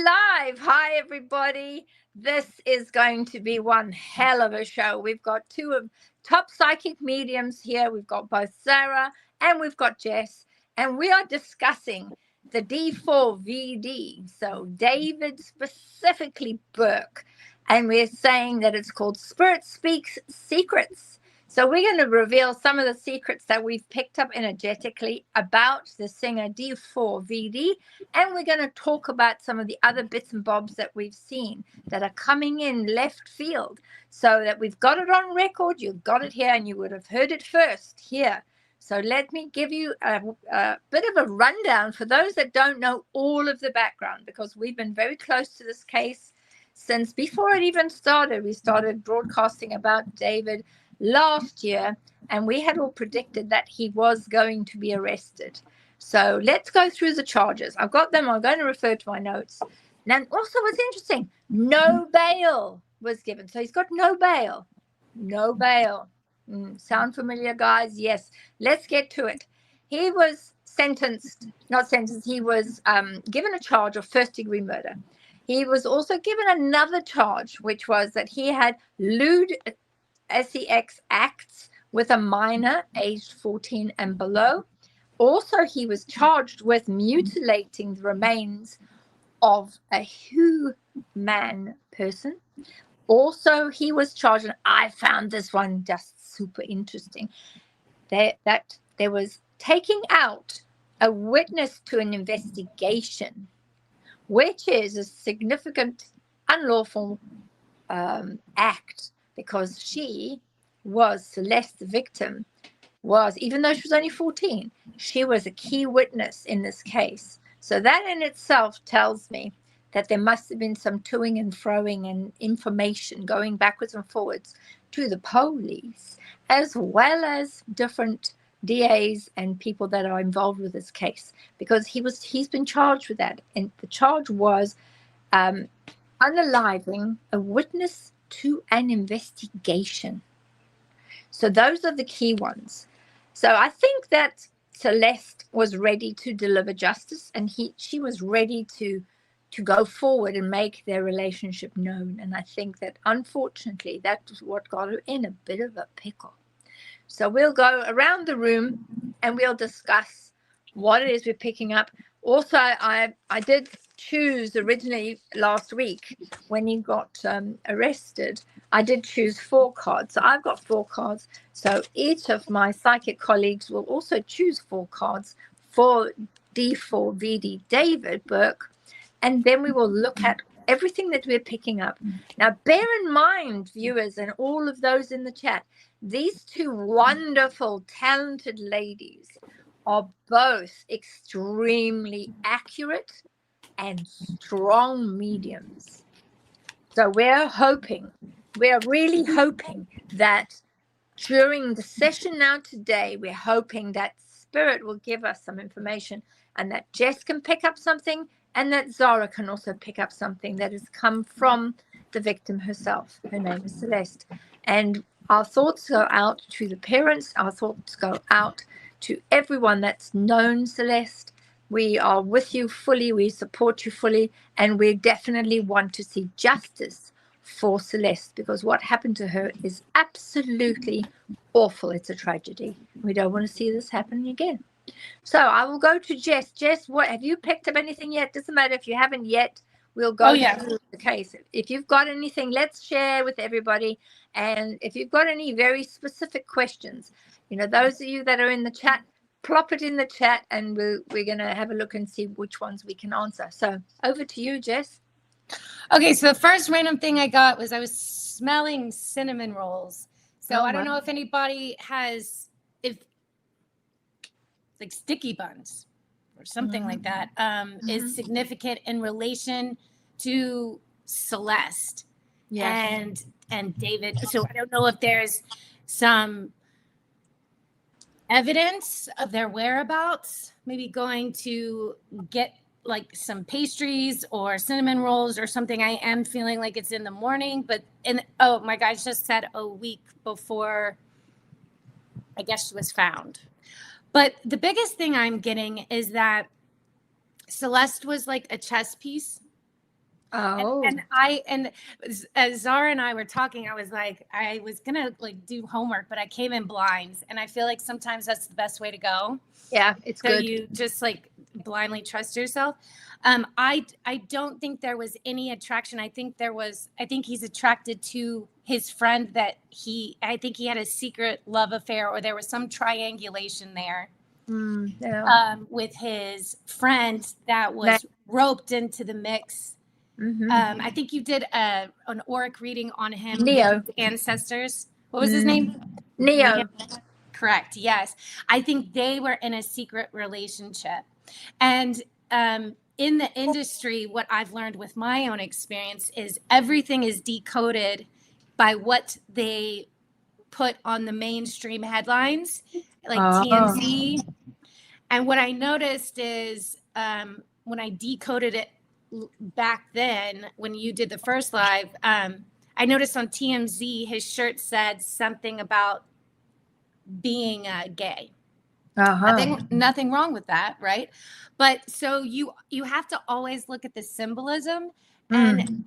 live. Hi, everybody. This is going to be one hell of a show. We've got two of top psychic mediums here. We've got both Sarah and we've got Jess, and we are discussing the D4vd. So David, specifically Burke, and we're saying that it's called Spirit Speaks Secrets. So we're going to reveal some of the secrets that we've picked up energetically about the singer D4vd, and we're going to talk about some of the other bits and bobs that we've seen that are coming in left field, so that we've got it on record. You've got it here, and you would have heard it first here. So let me give you a bit of a rundown for those that don't know all of the background, because we've been very close to this case since before it even started. We started broadcasting about David last year, and we had all predicted that he was going to be arrested. So let's go through the charges. I've got them. I'm going to refer to my notes. And also, what's interesting, no bail was given. So he's got no bail. No bail. Sound familiar, guys? Yes. Let's get to it. He was he was given a charge of first-degree murder. He was also given another charge, which was that he had lewd sex acts with a minor aged 14 and below. Also, he was charged with mutilating the remains of a human person. Also, he was charged, and I found this one just super interesting, that there was taking out a witness to an investigation, which is a significant unlawful act, because she was Celeste, the victim, even though she was only 14, she was a key witness in this case. So that in itself tells me that there must have been some toing and froing and information going backwards and forwards to the police, as well as different DAs and people that are involved with this case, because he's been charged with that. And the charge was unaliving a witness to an investigation. So those are the key ones. So I think that Celeste was ready to deliver justice, and she was ready to go forward and make their relationship known. And I think that unfortunately that was what got her in a bit of a pickle. So we'll go around the room and we'll discuss what it is we're picking up. Also, I did choose originally last week when he got arrested. I did choose 4 cards. So I've got 4 cards. So each of my psychic colleagues will also choose 4 cards for D4vd David Burke. And then we will look at everything that we're picking up. Now, bear in mind, viewers, and all of those in the chat, these 2 wonderful, talented ladies are both extremely accurate and strong mediums. So we're really hoping that during the session now today, we're hoping that Spirit will give us some information, and that Jess can pick up something, and that Zara can also pick up something that has come from the victim herself. Her name is Celeste. And our thoughts go out to the parents. Our thoughts go out to everyone that's known Celeste. We are with you fully. We support you fully. And we definitely want to see justice for Celeste, because what happened to her is absolutely awful. It's a tragedy. We don't want to see this happen again. So I will go to Jess. Jess, what have you picked up anything yet? Doesn't matter if you haven't yet. We'll go through the case. If you've got anything, let's share with everybody. And if you've got any very specific questions, those of you that are in the chat, plop it in the chat, and we're going to have a look and see which ones we can answer. So over to you, Jess. Okay, so the first random thing I got was I was smelling cinnamon rolls. So I don't know if anybody has, like sticky buns or something like that, is significant in relation to Celeste and David. So I don't know if there's some evidence of their whereabouts, maybe going to get like some pastries or cinnamon rolls or something. I am feeling like it's in the morning, but oh, my guy just said a week before I guess she was found. But the biggest thing I'm getting is that Celeste was like a chess piece Oh, And as Zara and I were talking, I was like, I was gonna like do homework, but I came in blind, and I feel like sometimes that's the best way to go. yeah, it's So good. you just like blindly trust yourself. I don't think there was any attraction. I think he's attracted to his friend I think he had a secret love affair, or there was some triangulation there. Yeah. With his friend that was roped into the mix. I think you did an auric reading on him, Neo. his ancestors. What was his name? Neo. Correct. Yes. I think they were in a secret relationship. And in the industry, what I've learned with my own experience is everything is decoded by what they put on the mainstream headlines, like TMZ. And what I noticed is when I decoded it back then, when you did the first live, I noticed on TMZ, his shirt said something about being gay. Nothing wrong with that, right? But so you have to always look at the symbolism, and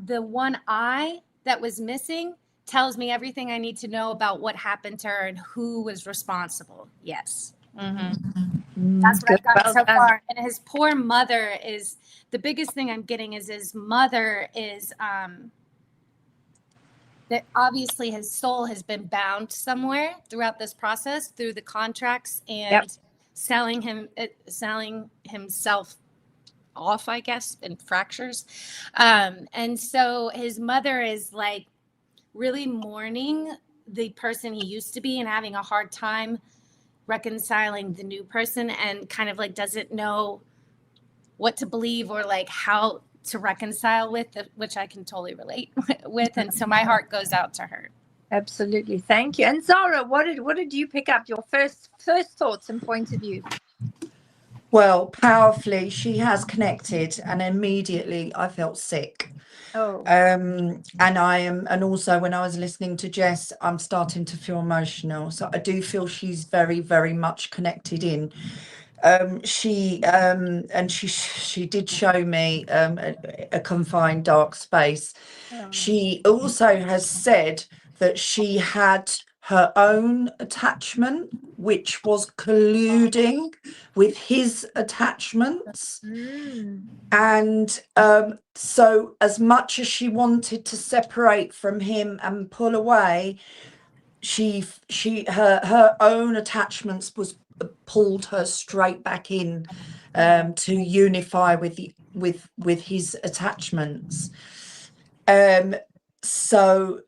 the one eye that was missing tells me everything I need to know about what happened to her and who was responsible. Yes. That's what I've got so far. And his poor mother is the biggest thing I'm getting is his mother is that obviously his soul has been bound somewhere throughout this process through the contracts and selling himself off, I guess, in fractures. And so his mother is like really mourning the person he used to be and having a hard time reconciling the new person, and kind of like doesn't know what to believe or like how to reconcile with, which I can totally relate with. And so my heart goes out to her. Absolutely. Thank you. And Zara, what did you pick up, your first thoughts and point of view? Well, powerfully, she has connected, and immediately I felt sick. And also when I was listening to Jess, I'm starting to feel emotional. So I do feel she's very, very much connected in. She did show me a confined dark space. She also has said that she had her own attachment, which was colluding with his attachments. And so as much as she wanted to separate from him and pull away, her own attachments was pulled her straight back in to unify with his attachments. So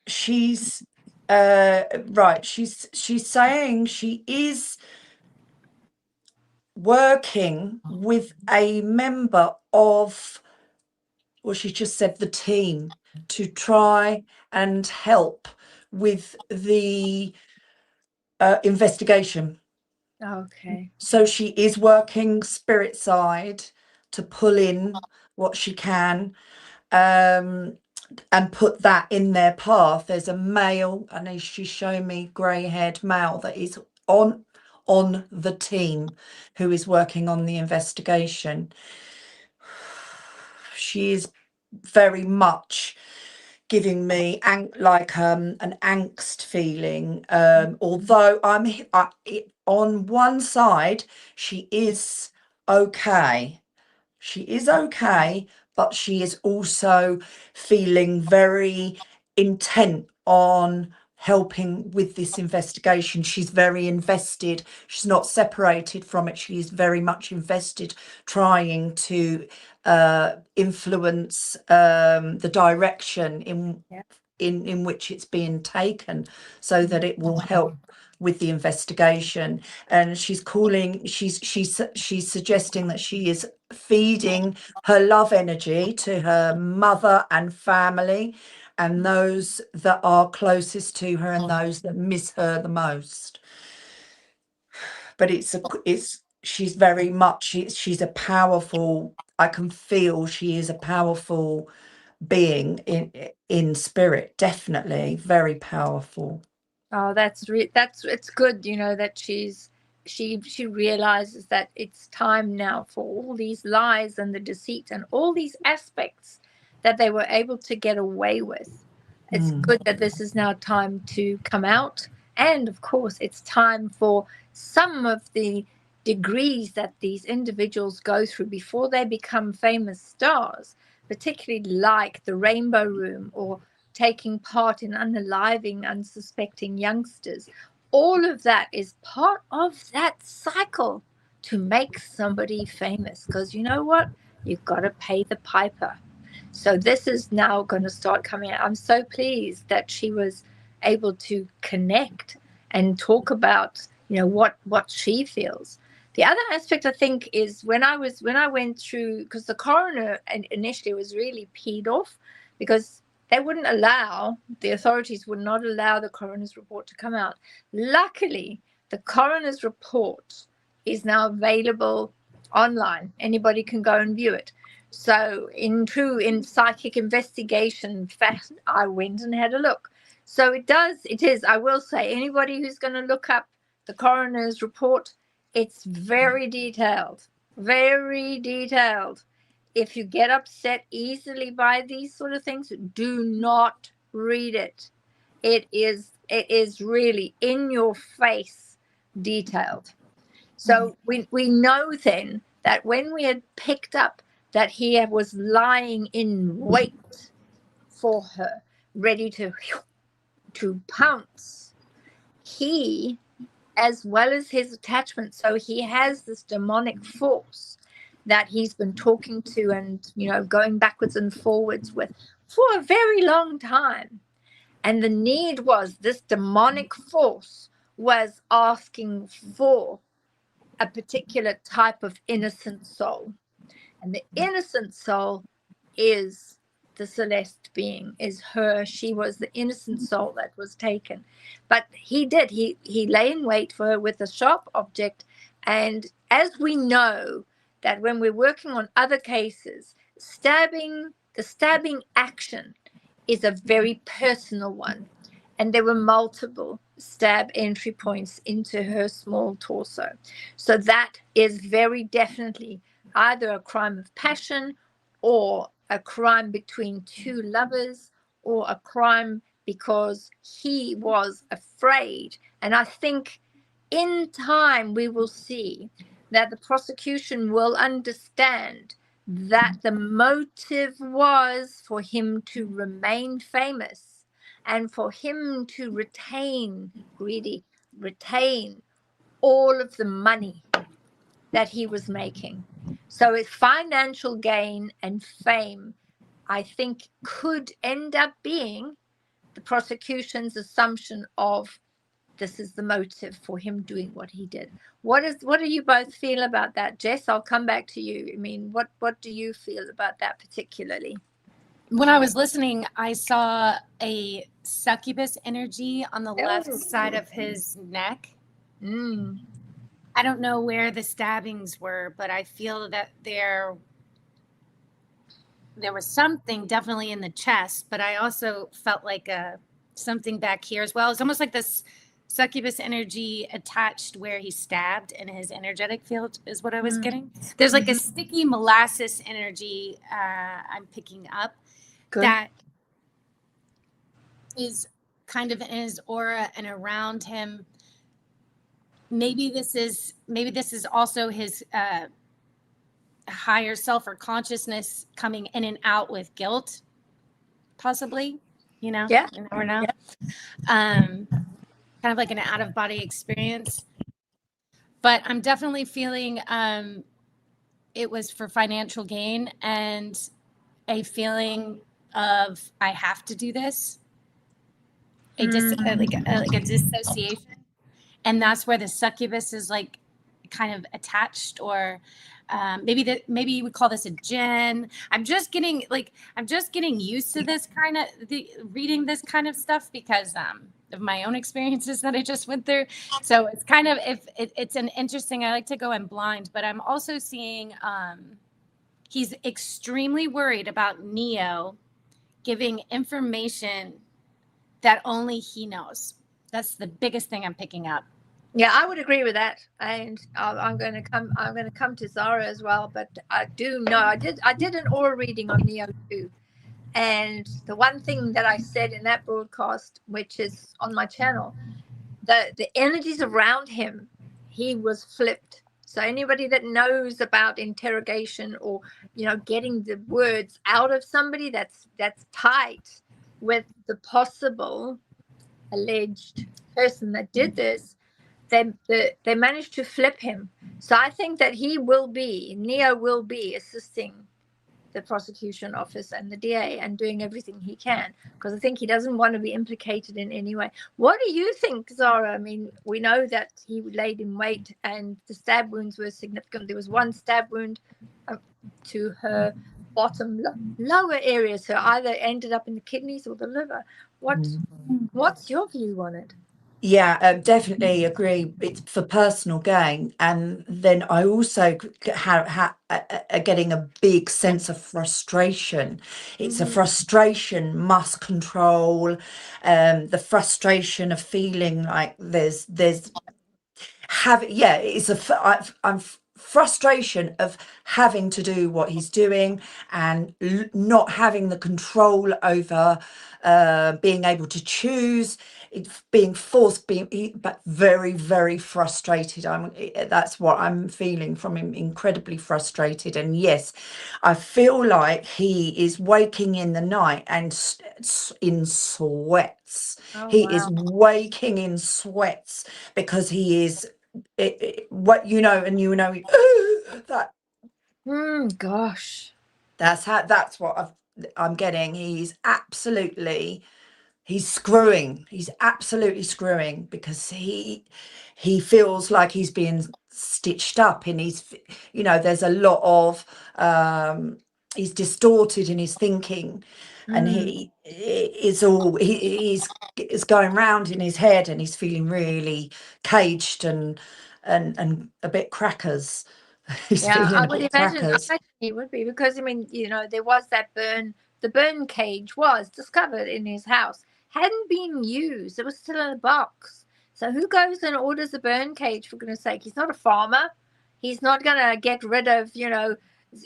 she's right. She's saying she is working with a member of, well, she just said the team, to try and help with the investigation. Okay. So she is working spirit side to pull in what she can and put that in their path. There's a male, and she's showing me grey-haired male that is on the team who is working on the investigation. She is very much giving me an angst feeling, although on one side she is okay, but she is also feeling very intent on helping with this investigation. She's very invested. She's not separated from it. She is very much invested, trying to influence the direction in which it's being taken, so that it will help with the investigation. And she's suggesting that she is feeding her love energy to her mother and family and those that are closest to her and those that miss her the most. But she's very much, she's a powerful, I can feel she is a powerful being in spirit, definitely very powerful. Oh, it's good, that she's she realizes that it's time now for all these lies and the deceit and all these aspects that they were able to get away with. It's good that this is now time to come out. And of course, it's time for some of the degrees that these individuals go through before they become famous stars, particularly like the Rainbow Room or taking part in unaliving unsuspecting youngsters. All of that is part of that cycle to make somebody famous, because you know what? You've got to pay the piper. So this is now going to start coming out. I'm so pleased that she was able to connect and talk about, you know, what she feels. The other aspect, I think, is when I went through, because the coroner initially was really peed off because the authorities would not allow the coroner's report to come out. Luckily, the coroner's report is now available online. Anybody can go and view it. So in psychic investigation fact, I went and had a look. So it is, I will say, anybody who's going to look up the coroner's report, it's very detailed, very detailed. If you get upset easily by these sort of things, do not read it. It is really in your face detailed. So we know then that when we had picked up that he was lying in wait for her, ready to pounce, he, as well as his attachment, so he has this demonic force that he's been talking to and, you know, going backwards and forwards with for a very long time. And the need was, this demonic force was asking for a particular type of innocent soul. And the innocent soul is the Celeste being, is her. She was the innocent soul that was taken. But he lay in wait for her with a sharp object. And as we know, that when we're working on other cases, the stabbing action is a very personal one. And there were multiple stab entry points into her small torso. So that is very definitely either a crime of passion or a crime between two lovers or a crime because he was afraid. And I think in time we will see that the prosecution will understand that the motive was for him to remain famous and for him to retain all of the money that he was making. So if financial gain and fame, I think, could end up being the prosecution's assumption of this is the motive for him doing what he did. What do you both feel about that? Jess, I'll come back to you. I mean, what do you feel about that particularly? When I was listening, I saw a succubus energy on the left side of his neck. I don't know where the stabbings were, but I feel that there was something definitely in the chest, but I also felt like something back here as well. It's almost like this succubus energy attached where he stabbed in his energetic field is what I was getting. There's like a sticky molasses energy I'm picking up. Good. That is kind of in his aura and around him. Maybe this is also his higher self or consciousness coming in and out with guilt, possibly. You know, yeah, you never know. Yeah. Kind of like an out-of-body experience. But I'm definitely feeling it was for financial gain and a feeling of I have to do this, like a dissociation, and that's where the succubus is like kind of attached, or maybe you would call this a djinn. I'm just getting used to this kind of reading this kind of stuff because of my own experiences that I just went through. So it's kind of it's an interesting. I like to go in blind, but I'm also seeing he's extremely worried about Neo giving information that only he knows. That's the biggest thing I'm picking up. Yeah, I would agree with that, and I'm going to come. I'm going to come to Zara as well. But I do know I did an aura reading on Neo too, and the one thing that I said in that broadcast, which is on my channel, the energies around him, he was flipped. So anybody that knows about interrogation or getting the words out of somebody that's tight with the possible alleged person that did this, they managed to flip him. So I think that Neo will be assisting the prosecution office and the DA and doing everything he can, because I think he doesn't want to be implicated in any way. What do you think, Zara? I mean, we know that he laid in wait and the stab wounds were significant. There was one stab wound to her bottom lower area, so either ended up in the kidneys or the liver. What's your view on it? Yeah, definitely agree. It's for personal gain, and then I also getting a big sense of frustration. It's a frustration, must control, the frustration of feeling like there's I'm frustration of having to do what he's doing and not having the control over being able to choose. It's being forced, but very, very frustrated. That's what I'm feeling from him, incredibly frustrated. And yes, I feel like he is waking in the night and in sweats. He is waking in sweats because he is that. Gosh. That's what I'm getting. He's screwing. He's absolutely screwing because he feels like he's being stitched up, and there's a lot of he's distorted in his thinking, and he's going round in his head, and he's feeling really caged and a bit crackers. He's feeling I a would bit imagine crackers. he would be, because I mean, there was that burn. The burn cage was discovered in his house, hadn't been used. It was still in a box. So who goes and orders a burn cage, for goodness sake? He's not a farmer. He's not going to get rid of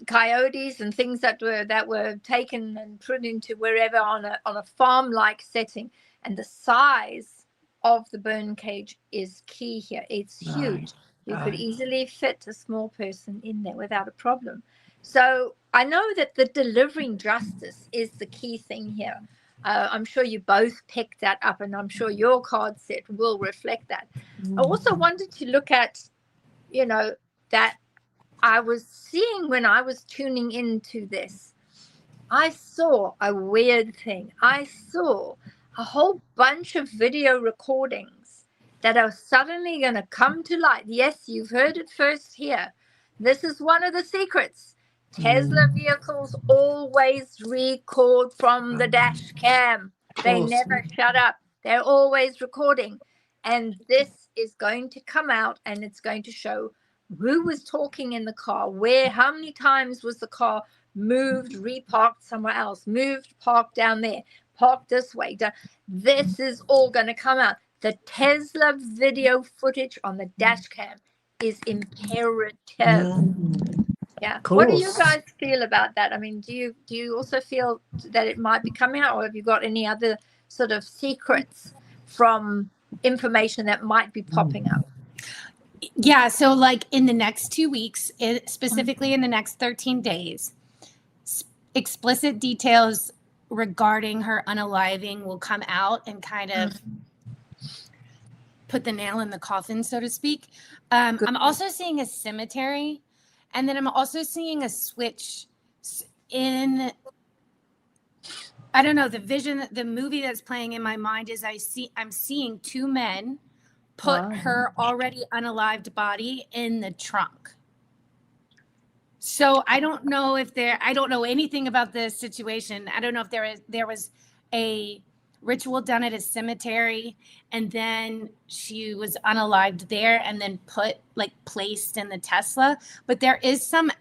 coyotes and things that were taken and put into wherever on a farm like setting. And the size of the burn cage is key here. It's huge. You could easily fit a small person in there without a problem. So I know that the delivering justice is the key thing here. I'm sure you both picked that up, and I'm sure your card set will reflect that. I also wanted to look at, that I was seeing when I was tuning into this. I saw a weird thing. I saw a whole bunch of video recordings that are suddenly going to come to light. Yes, you've heard it first here. This is one of the secrets. Tesla vehicles always record from the dash cam. They never shut up. They're always recording. And this is going to come out, and it's going to show who was talking in the car, how many times was the car moved, reparked somewhere else, moved, parked down there, parked this way. This is all going to come out. The Tesla video footage on the dash cam is imperative. Yeah. What do you guys feel about that? I mean, do you also feel that it might be coming out, or have you got any other sort of secrets from information that might be popping up? Yeah. So like in the next 2 weeks, specifically in the next 13 days, explicit details regarding her unaliving will come out and kind of put the nail in the coffin, so to speak. I'm also seeing a cemetery, and then I'm also seeing a switch in, I don't know, the movie that's playing in my mind is I'm seeing two men put her already unalived body in the trunk. So I don't know I don't know anything about this situation. I don't know if there was a ritual done at a cemetery, and then she was unalived there and then placed in the Tesla. But there is some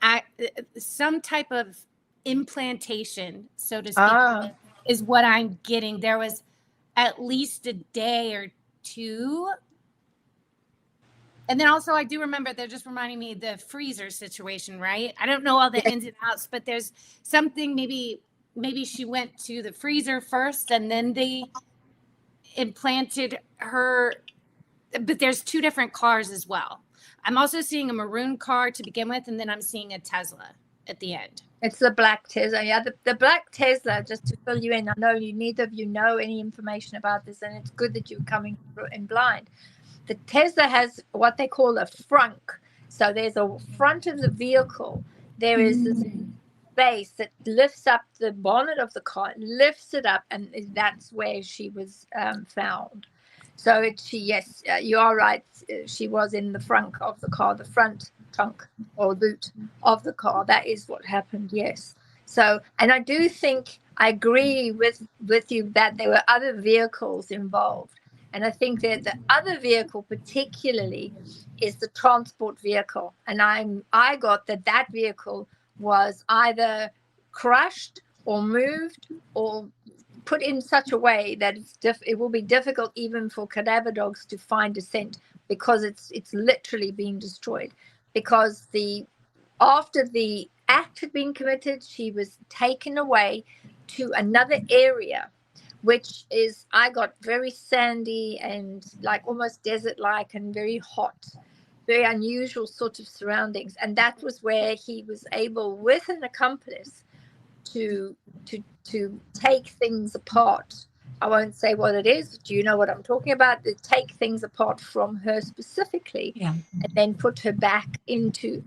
type of implantation, so to speak, is what I'm getting. There was at least a day or two And then also I do remember, they're just reminding me the freezer situation, right? I don't know all the ins and outs, but there's something, maybe she went to the freezer first and then they implanted her, but there's two different cars as well. I'm also seeing a maroon car to begin with, and then I'm seeing a Tesla at the end. It's the black Tesla. Yeah, the black Tesla, just to fill you in, I know neither of you know any information about this, and it's good that you're coming in blind. The Tesla has what they call a frunk. So there's a front of the vehicle. There is this base that lifts up the bonnet of the car, lifts it up, and that's where she was found. So yes, you are right. She was in the frunk of the car, the front trunk or boot of the car. That is what happened. Yes. So, and I do think I agree with you that there were other vehicles involved. And I think that the other vehicle particularly is the transport vehicle. And I got that vehicle was either crushed or moved or put in such a way that it will be difficult even for cadaver dogs to find a scent, because it's literally being destroyed. Because after the act had been committed, she was taken away to another area, which is, I got very sandy and like almost desert-like and very hot, very unusual sort of surroundings. And that was where he was able, with an accomplice, to take things apart. I won't say what it is. Do you know what I'm talking about? To take things apart from her specifically, and then put her back into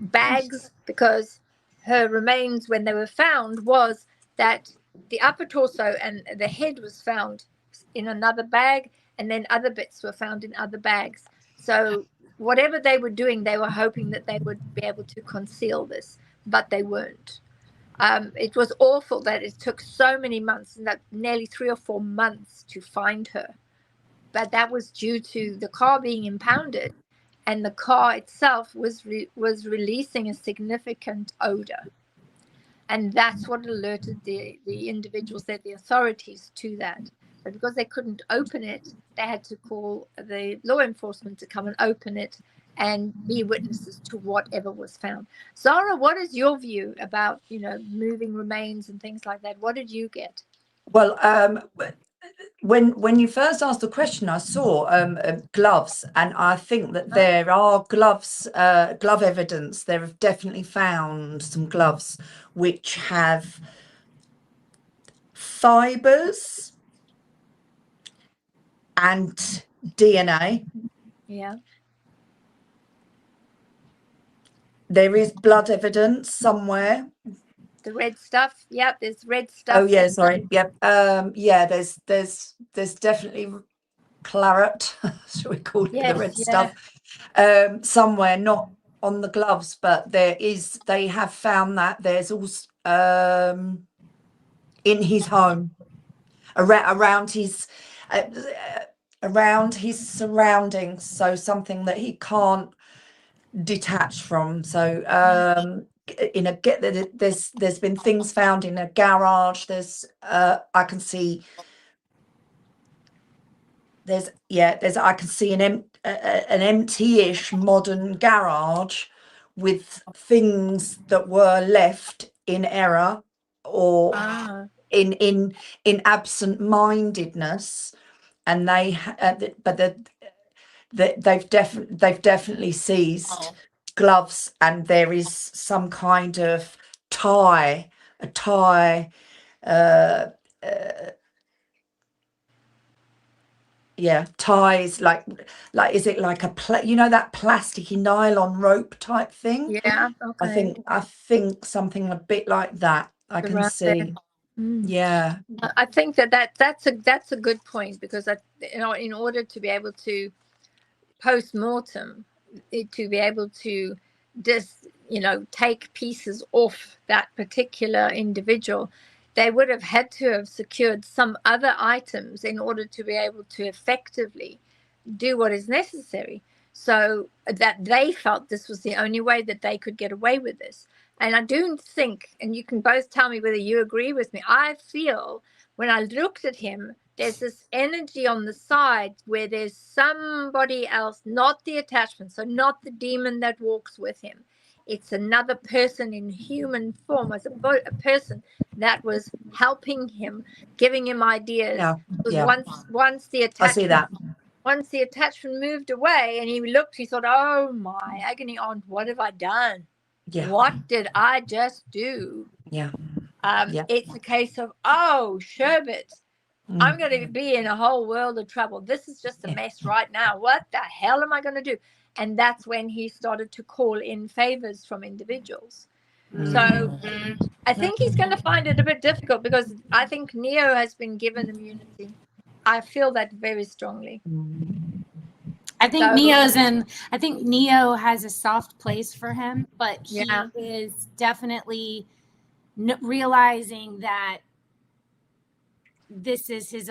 bags, because her remains, when they were found, was that the upper torso and the head was found in another bag, and then other bits were found in other bags. So whatever they were doing, they were hoping that they would be able to conceal this, but they weren't. It was awful that it took so many months, and that nearly 3 or 4 months to find her. But that was due to the car being impounded, and the car itself was releasing a significant odor. And that's what alerted the individuals, the authorities, to that. But because they couldn't open it, they had to call the law enforcement to come and open it and be witnesses to whatever was found. Zara, what is your view about, moving remains and things like that? What did you get? Well, when you first asked the question, I saw gloves, and I think that there are gloves, glove evidence. There have definitely found some gloves which have fibers and DNA. Yeah. There is blood evidence somewhere. The red stuff. Yep, there's red stuff. Oh yeah, sorry. Yep. Yeah, there's definitely claret, shall we call it, the red stuff. Somewhere, not on the gloves, but they have found that. There's also in his home, around his surroundings, so something that he can't detach from. So there's been things found in a garage. There's I can see I can see an empty-ish modern garage with things that were left in error or in absent-mindedness, and they've definitely seized gloves, and there is some kind of tie, ties, like is it like that plasticky nylon rope type thing? Yeah, okay. I think something a bit like that I can see. Yeah, I think that's a good point, because in order to be able to post-mortem, to be able to just take pieces off that particular individual, they would have had to have secured some other items in order to be able to effectively do what is necessary. So that they felt this was the only way that they could get away with this. And I do think, and you can both tell me whether you agree with me, I feel when I looked at him, there's this energy on the side where there's somebody else, not the attachment, so not the demon that walks with him. It's another person in human form, as a person that was helping him, giving him ideas. Yeah. Once the attachment, I see that. Once the attachment moved away and he looked, he thought, oh my agony aunt, what have I done? Yeah. What did I just do? Yeah. It's a case of, oh, sherbet, I'm going to be in a whole world of trouble. This is just a mess right now. What the hell am I going to do? And that's when he started to call in favors from individuals. So I think he's going to find it a bit difficult, because I think Neo has been given immunity. I feel that very strongly. I think I think Neo has a soft place for him, but he is definitely realizing that this is his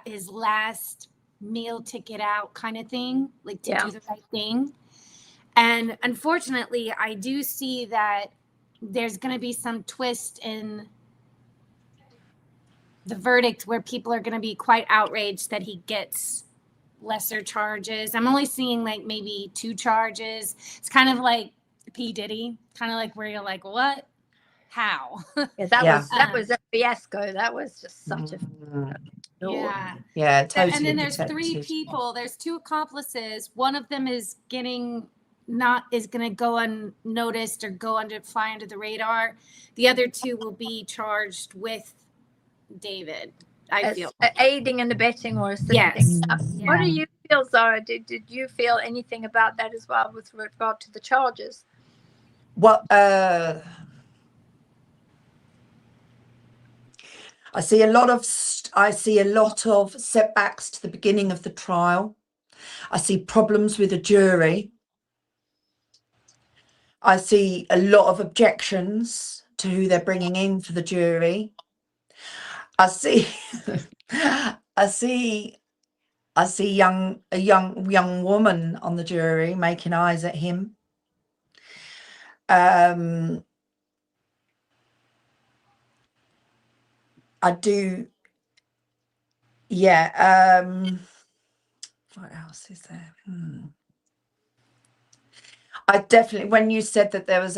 his last meal ticket out kind of thing, like to do the right thing. And unfortunately, I do see that there's going to be some twist in the verdict where people are going to be quite outraged that he gets lesser charges. I'm only seeing like maybe 2 charges. It's kind of like P. Diddy, kind of like where you're like, what? How? That was a fiasco. That was just such a totally. And then there's 3 people. There's 2 accomplices. One of them is going to go unnoticed or fly under the radar. The other 2 will be charged with David. I feel aiding and abetting or assisting. Stuff. What do you feel, Zara? Did you feel anything about that as well with regard to the charges? Well, I see a lot of setbacks to the beginning of the trial. I see problems with the jury. I see a lot of objections to who they're bringing in for the jury. I see a young woman on the jury making eyes at him. I do. Yeah. What else is there? I definitely, when you said that there was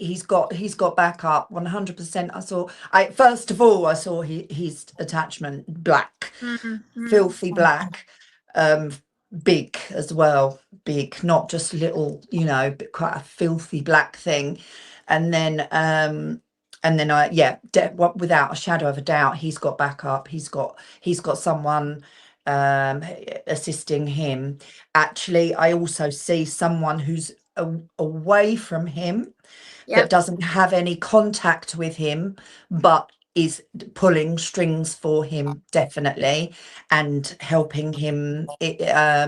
he's got backup 100%. First of all, I saw his attachment black, filthy black, big as well, big, not just little, but quite a filthy black thing. And then without a shadow of a doubt, he's got backup. He's got someone assisting him. Actually, I also see someone who's away from him, that doesn't have any contact with him, but is pulling strings for him, definitely, and helping him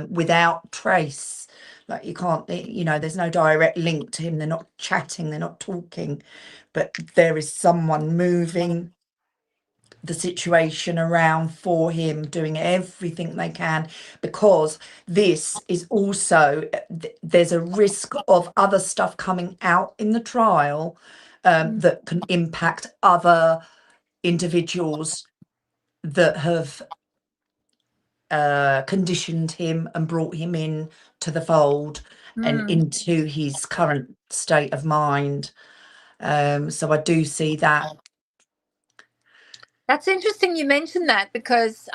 without trace. Like, you can't, there's no direct link to him. They're not chatting, they're not talking, but there is someone moving the situation around for him, doing everything they can, because this is also, there's a risk of other stuff coming out in the trial that can impact other individuals that have conditioned him and brought him in to the fold and into his current state of mind. So I do see that. That's interesting you mentioned that, because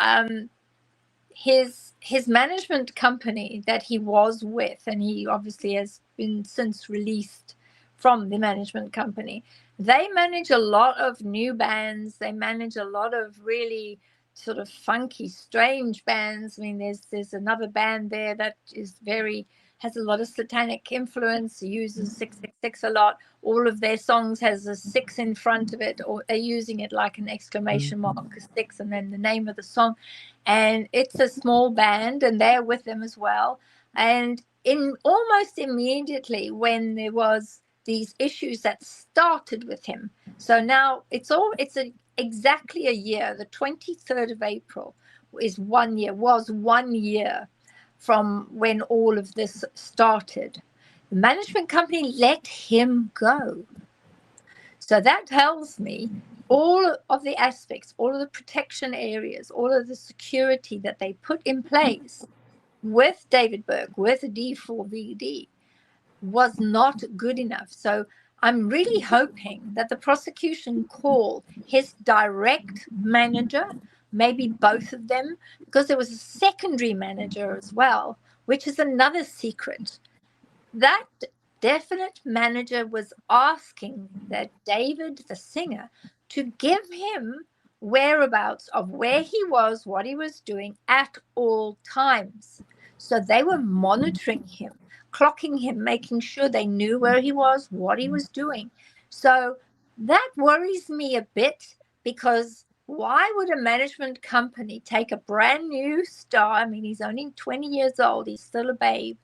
his management company that he was with, and he obviously has been since released from the management company, they manage a lot of new bands. They manage a lot of really sort of funky, strange bands. I mean, there's another band there that has a lot of satanic influence, uses 666 a lot. All of their songs has a 6 in front of it, or they're using it like an exclamation mark, 6, and then the name of the song. And it's a small band, and they're with them as well. And almost immediately, when there was these issues that started with him, so now it's exactly a year. The 23rd of April was 1 year from when all of this started. The management company let him go. So that tells me all of the aspects, all of the protection areas, all of the security that they put in place with David Burke, with D4vd, was not good enough. So I'm really hoping that the prosecution call his direct manager, maybe both of them, because there was a secondary manager as well, which is another secret. That definite manager was asking that David, the singer, to give him whereabouts of where he was, what he was doing at all times. So they were monitoring him, clocking him, making sure they knew where he was, what he was doing. So that worries me a bit, because why would a management company take a brand new star? I mean, he's only 20 years old, he's still a babe.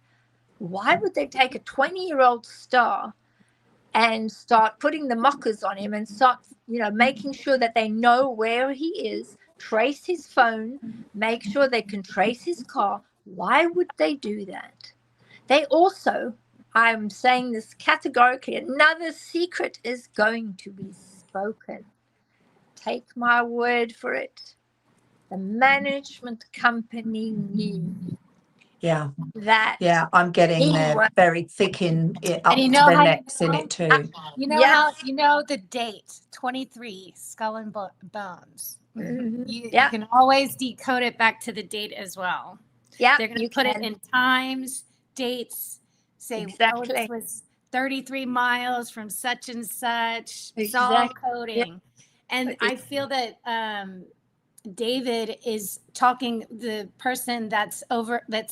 Why would they take a 20-year-old star and start putting the mockers on him and start, making sure that they know where he is, trace his phone, make sure they can trace his car? Why would they do that? They also, I'm saying this categorically, another secret is going to be spoken. Take my word for it. The management company knew. Yeah. That. Yeah, I'm getting there very thick in it, up And to their necks in it too. You know how the date 23 skull and bones. Mm-hmm. You can always decode it back to the date as well. Yeah, they're going to put it in times, dates, say exactly. this was 33 miles from such and such. Exactly. It's all coding. Yep. And I feel that David is talking the person that's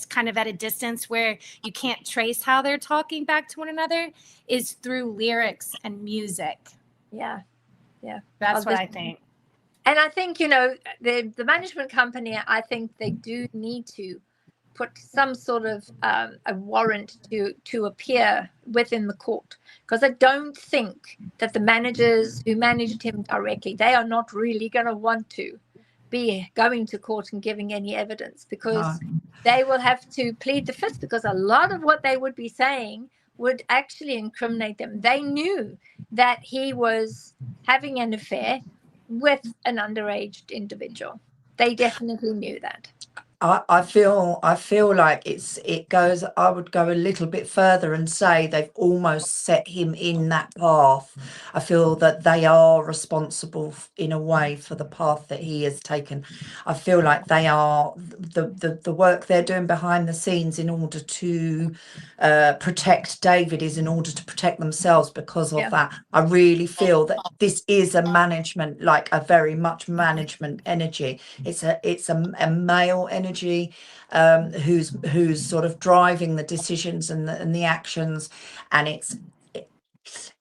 kind of at a distance where you can't trace how they're talking back to one another, is through lyrics and music. Yeah. That's what I think. And I think, the management company, I think they do need to put some sort of a warrant to appear within the court, because I don't think that the managers who managed him directly, they are not really going to want to be going to court and giving any evidence, because they will have to plead the fifth, because a lot of what they would be saying would actually incriminate them. They knew that he was having an affair with an underage individual. They definitely knew that. I feel like I would go a little bit further and say they've almost set him in that path. I feel that they are responsible in a way for the path that he has taken. I feel like they are the work they're doing behind the scenes in order to protect David is in order to protect themselves because of that. I really feel that this is a management, like a very much management energy. It's a male energy who's sort of driving the decisions and the actions, and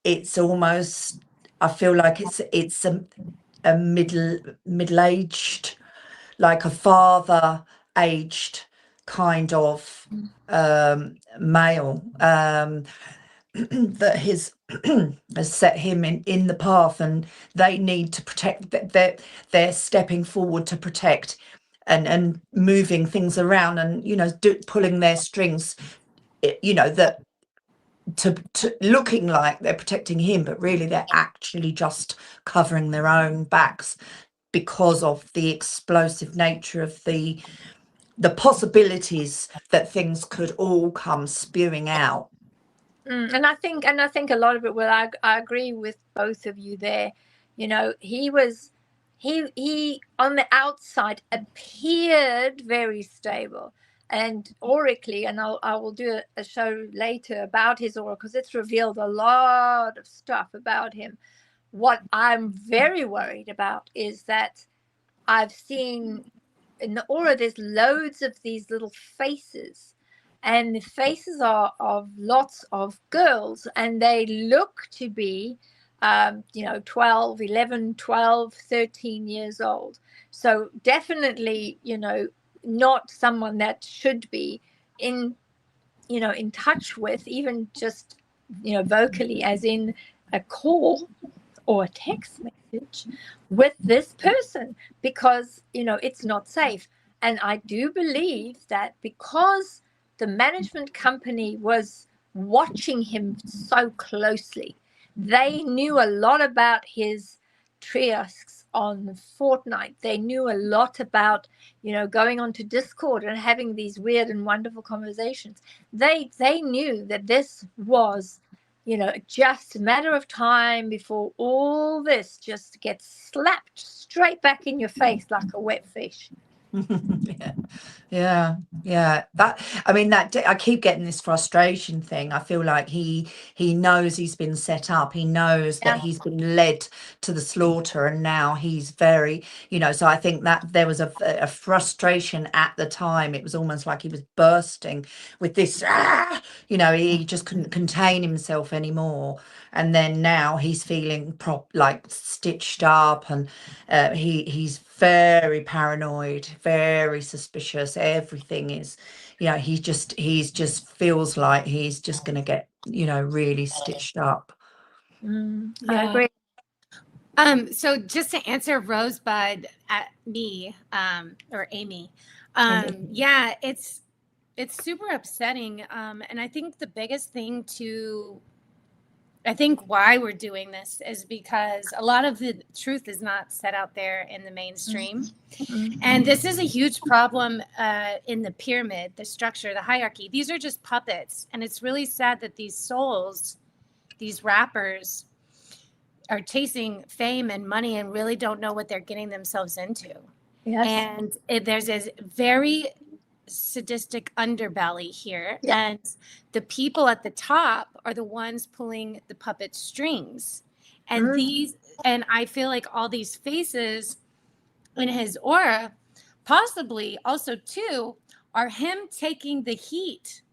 it's almost, I feel like it's a middle-aged, like a father aged kind of male that has set him in the path, and they need to protect that. They're stepping forward to protect and moving things around and pulling their strings, that to looking like they're protecting him, but really they're actually just covering their own backs because of the explosive nature of the possibilities that things could all come spewing out. And I think a lot of it, well, I agree with both of you there. He on the outside appeared very stable and aurically, and I will do a show later about his aura, because it's revealed a lot of stuff about him. What I'm very worried about is that I've seen in the aura, there's loads of these little faces, and the faces are of lots of girls, and they look to be 12, 11, 12, 13 years old. So definitely, not someone that should be in touch with, even just, vocally, as in a call or a text message with this person, because, it's not safe. And I do believe that because the management company was watching him so closely, they knew a lot about his triasks on Fortnite. They knew a lot about, you know, going onto Discord and having these weird and wonderful conversations. They knew that this was, you know, just a matter of time before all this just gets slapped straight back in your face like a wet fish. Yeah, that, I mean, that I keep getting this frustration thing. I feel like he knows he's been set up, he knows that he's been led to the slaughter, and now he's very, you know, so I think that there was a frustration at the time. It was almost like he was bursting with this, you know, he just couldn't contain himself anymore. And then now he's feeling like stitched up, and he's very paranoid, very suspicious. Everything is, you know, he just feels like he's just going to get, you know, really stitched up. I agree. So just to answer Rosebud at me, or Amy, yeah, it's super upsetting. And I think the biggest thing I think why we're doing this is because a lot of the truth is not set out there in the mainstream. And this is a huge problem in the pyramid, the structure, the hierarchy. These are just puppets. And it's really sad that these souls, these rappers, are chasing fame and money and really don't know what they're getting themselves into. Yes. And there's this very sadistic underbelly here, and the people at the top are the ones pulling the puppet strings, and and I feel like all these faces in his aura possibly also too are him taking the heat.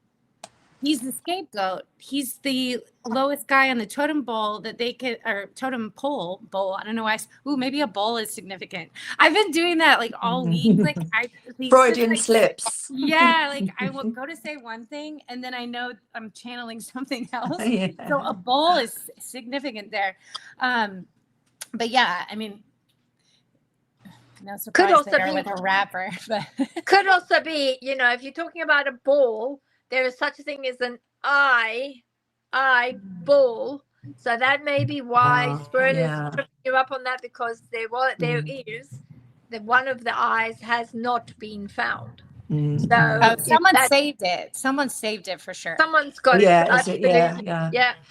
He's the scapegoat. He's the lowest guy on the totem pole that they could, or totem pole bowl. I don't know why. Maybe a bowl is significant. I've been doing that like all week. Like Freudian slips. Yeah, like I will go to say one thing and then I know I'm channeling something else. So a bowl is significant there. But yeah, I mean, no surprise there with a rapper. But could also be, you know, if you're talking about a ball, there is such a thing as an eye ball. So that may be why Spirit is tripping you up on that, because there is that one of the eyes has not been found. So someone saved it. Someone saved it for sure. Someone's got it. Yeah.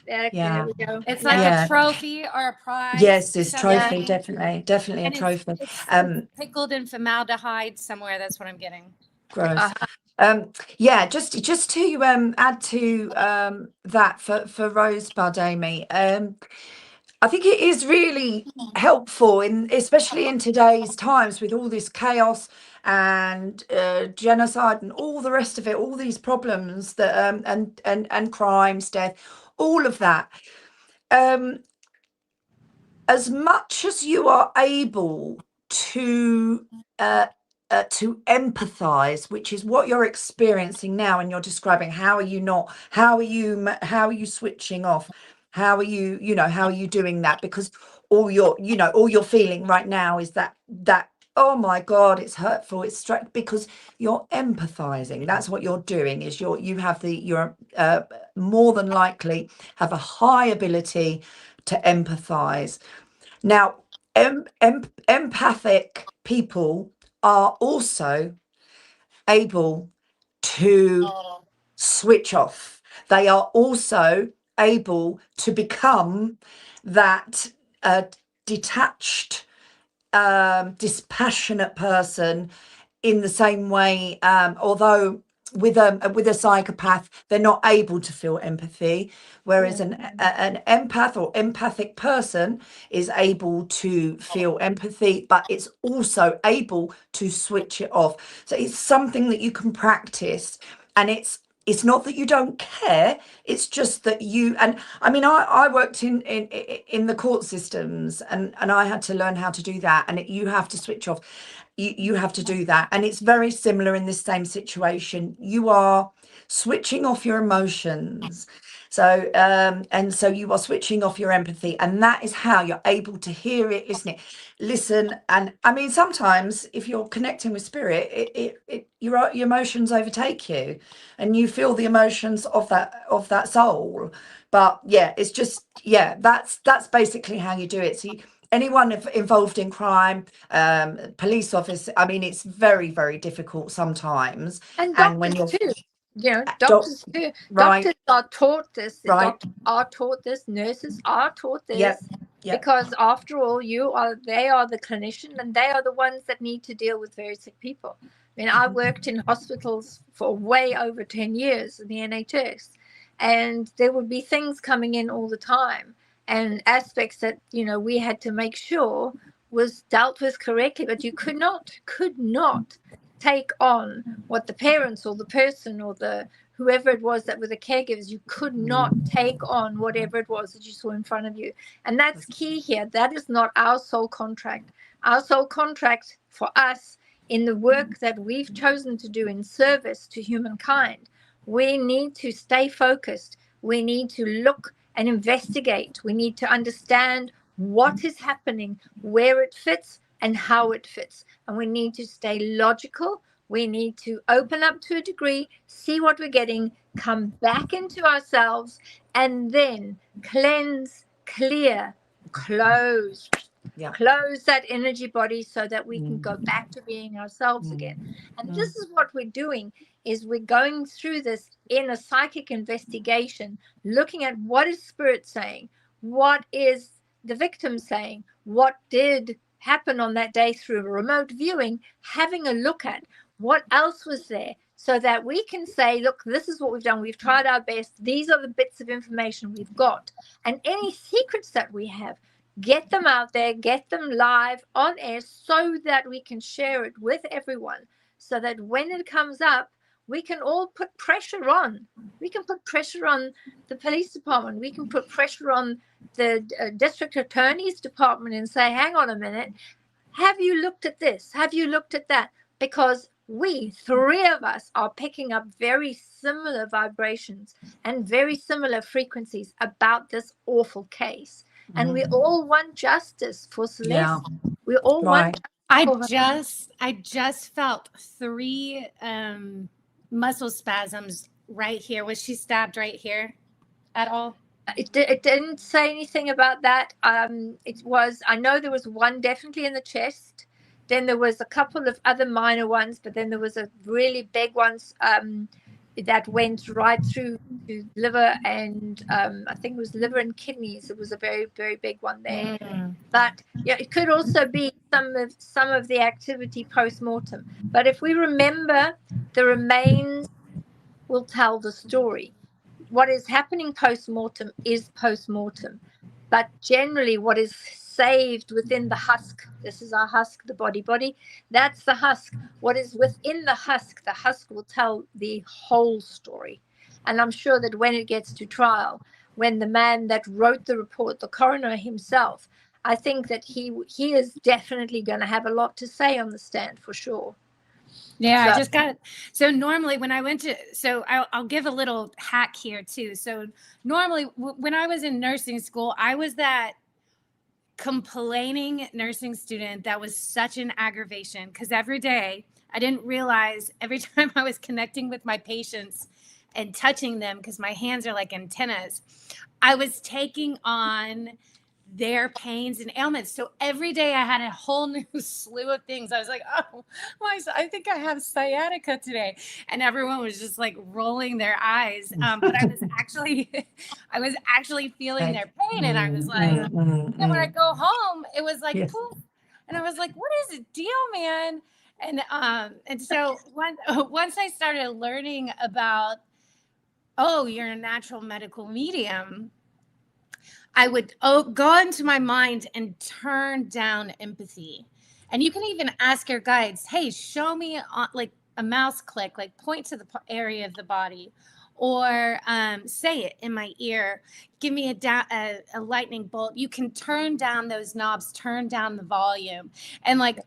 There we go. It's like a trophy or a prize. Yes, it's trophy, definitely a trophy. It's pickled in formaldehyde somewhere. That's what I'm getting. Gross. Just to add to that for Rosebud, Amy, I think it is really helpful, especially in today's times with all this chaos and genocide and all the rest of it, all these problems that and crimes, death, all of that. As much as you are able to empathize, which is what you're experiencing now, and you're describing, how are you switching off, how are you doing that, because all you're feeling right now is that oh my God, it's hurtful, it's because you're empathizing. That's what you're doing, is you're more than likely have a high ability to empathize. Now empathic people are also able to switch off. They are also able to become that detached, dispassionate person in the same way, although with a psychopath they're not able to feel empathy, whereas an empath or empathic person is able to feel empathy, but it's also able to switch it off. So it's something that you can practice, and it's not that you don't care, it's just that and I mean, I worked in the court systems, and I had to learn how to do that, and you have to switch off. You have to do that, and it's very similar in this same situation. You are switching off your emotions, so so you are switching off your empathy, and that is how you're able to hear it, isn't it? Listen, and I mean, sometimes if you're connecting with spirit, your emotions overtake you, and you feel the emotions of that soul. But yeah, it's just that's basically how you do it. So anyone involved in crime, police officer. I mean, it's very, very difficult sometimes. And when doctors you're too. You know, doctors too. right, Doctors are taught this. right, Doctors are taught this. Nurses are taught this. yep, yep. Because after all, they are the clinician, and they are the ones that need to deal with very sick people. I mean, I worked in hospitals for way over 10 years in the NHS, and there would be things coming in all the time, and aspects that, you know, we had to make sure was dealt with correctly. But you could not take on what the parents or the person or the whoever it was that were the caregivers, you could not take on whatever it was that you saw in front of you. And that's key here. That is not our sole contract. Our sole contract for us in the work that we've chosen to do in service to humankind, we need to stay focused. We need to look and investigate. We need to understand what is happening, where it fits, and how it fits. And we need to stay logical. We need to open up to a degree, see what we're getting, come back into ourselves, and then cleanse, clear, close. Yeah. Close that energy body so that we can go back to being ourselves again. And this is what we're doing, is we're going through this in a psychic investigation, looking at what is spirit saying, what is the victim saying, what did happen on that day through remote viewing, having a look at what else was there, so that we can say, look, this is what we've done. We've tried our best. These are the bits of information we've got. And any secrets that we have, get them out there, get them live on air so that we can share it with everyone, so that when it comes up, we can all put pressure on. We can put pressure on the police department. We can put pressure on the district attorney's department and say, hang on a minute, have you looked at this? Have you looked at that? Because we, three of us, are picking up very similar vibrations and very similar frequencies about this awful case. And we all want justice for Celeste. Yeah. We all want. I just felt 3 muscle spasms right here. Was she stabbed right here at all? It didn't say anything about that. It was, I know there was one definitely in the chest. Then there was a couple of other minor ones, but then there was a really big ones that went right through to liver and I think it was liver and kidneys. It was a very, very big one there. But yeah, it could also be some of the activity post-mortem. But if we remember, the remains will tell the story. What is happening post-mortem is post-mortem. But generally what is saved within the husk, this is our husk, the body, that's the husk. What is within the husk will tell the whole story. And I'm sure that when it gets to trial, when the man that wrote the report, the coroner himself, I think that he is definitely going to have a lot to say on the stand for sure. Yeah, I just got it. So normally when I went to, so I'll give a little hack here too. So normally when I was in nursing school, I was that complaining nursing student that was such an aggravation, because every day I didn't realize every time I was connecting with my patients and touching them, because my hands are like antennas, I was taking on their pains and ailments. So every day I had a whole new slew of things. I was like, oh, I think I have sciatica today. And everyone was just like rolling their eyes. But I was actually feeling their pain. And I was like, and when I go home, it was like, poof. And I was like, what is the deal, man? And so once I started learning about, oh, you're a natural medical medium, I would go into my mind and turn down empathy. And you can even ask your guides, hey, show me like a mouse click, like point to the area of the body, or say it in my ear, give me a lightning bolt. You can turn down those knobs, turn down the volume. And like,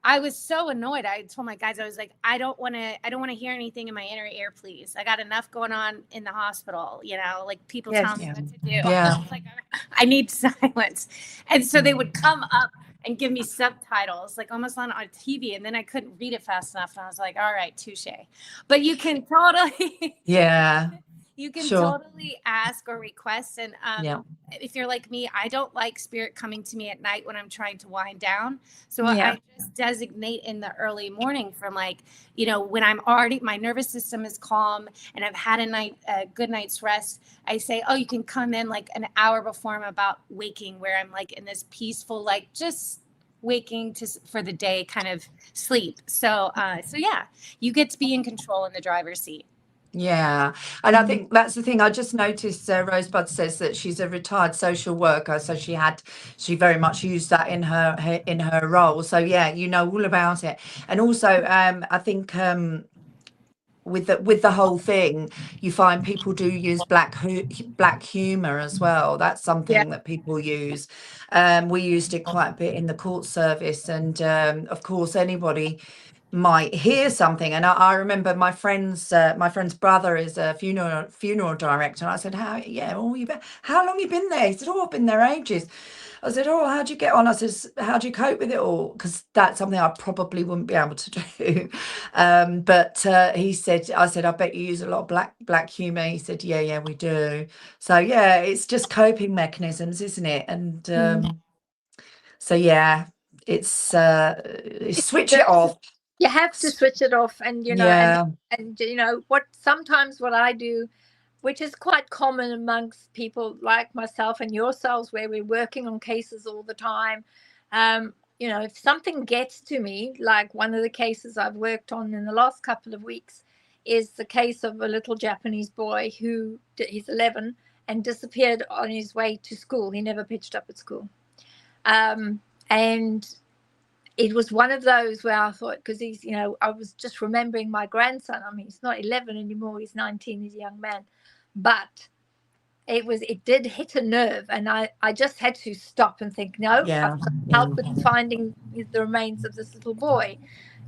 I was so annoyed. I told my guys, I was like, I don't want to hear anything in my inner ear, please. I got enough going on in the hospital, like people tell me what to do. Yeah. Like, I need silence. And so they would come up and give me subtitles, like almost on TV. And then I couldn't read it fast enough. And I was like, all right, touche. But you can totally, You can Sure. totally ask or request. And Yeah. if you're like me, I don't like spirit coming to me at night when I'm trying to wind down. So Yeah. I just designate in the early morning from like, you know, when I'm already, my nervous system is calm and I've had a good night's rest. I say, oh, you can come in like an hour before I'm about waking, where I'm like in this peaceful, like just waking for the day kind of sleep. So yeah, you get to be in control in the driver's seat. Yeah, and I think that's the thing. I just noticed Rosebud says that she's a retired social worker, so she very much used that in her role. So yeah, you know all about it. And also, I think with the whole thing, you find people do use black humor as well. That's something that people use. We used it quite a bit in the court service, and of course anybody might hear something. And I remember my friend's brother is a funeral director, and I said, how long you been there? He said, oh, I've been there ages. I said, oh, how'd you get on? I said, how do you cope with it all? Because that's something I probably wouldn't be able to do. But I said, I bet you use a lot of black humor. He said, yeah, we do. So yeah, it's just coping mechanisms, isn't it? And so yeah, it's switch it off. You have to switch it off, and you know, and you know what? Sometimes what I do, which is quite common amongst people like myself and yourselves, where we're working on cases all the time. You know, if something gets to me, like one of the cases I've worked on in the last couple of weeks, is the case of a little Japanese boy who he's 11 and disappeared on his way to school. He never pitched up at school, and it was one of those where I thought, because he's, you know, I was just remembering my grandson. I mean, he's not 11 anymore. He's 19. He's a young man. But it did hit a nerve. And I just had to stop and think, no, I've got to help with finding the remains of this little boy.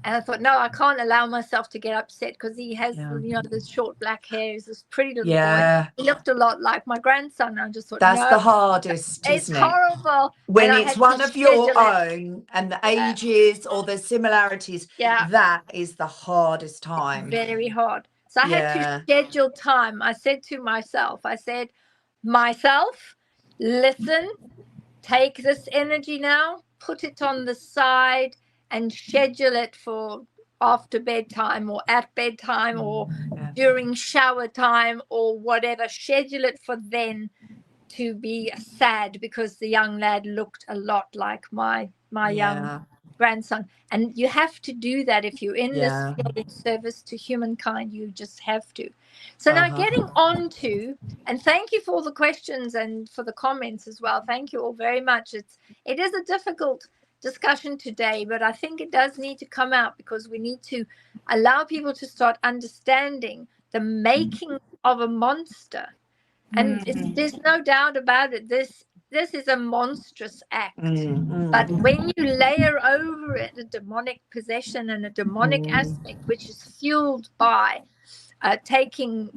And I thought, no, I can't allow myself to get upset, because he has, you know, this short black hair. He's this pretty little boy. He looked a lot like my grandson. I just thought, that's no, the hardest, it's isn't it? horrible. When and it's one of your own and the ages or the similarities, that is the hardest time. Very hard. So I had to schedule time. I said to myself, listen, take this energy now, put it on the side, and schedule it for after bedtime or at bedtime or during shower time or whatever. Schedule it for then to be sad, because the young lad looked a lot like my young grandson. And you have to do that if you're in this field in service to humankind. You just have to. So now getting on to, and thank you for all the questions and for the comments as well. Thank you all very much. It is a difficult discussion today, but I think it does need to come out, because we need to allow people to start understanding the making of a monster. And there's no doubt about it. This is a monstrous act. But when you layer over it a demonic possession and a demonic aspect, which is fueled by taking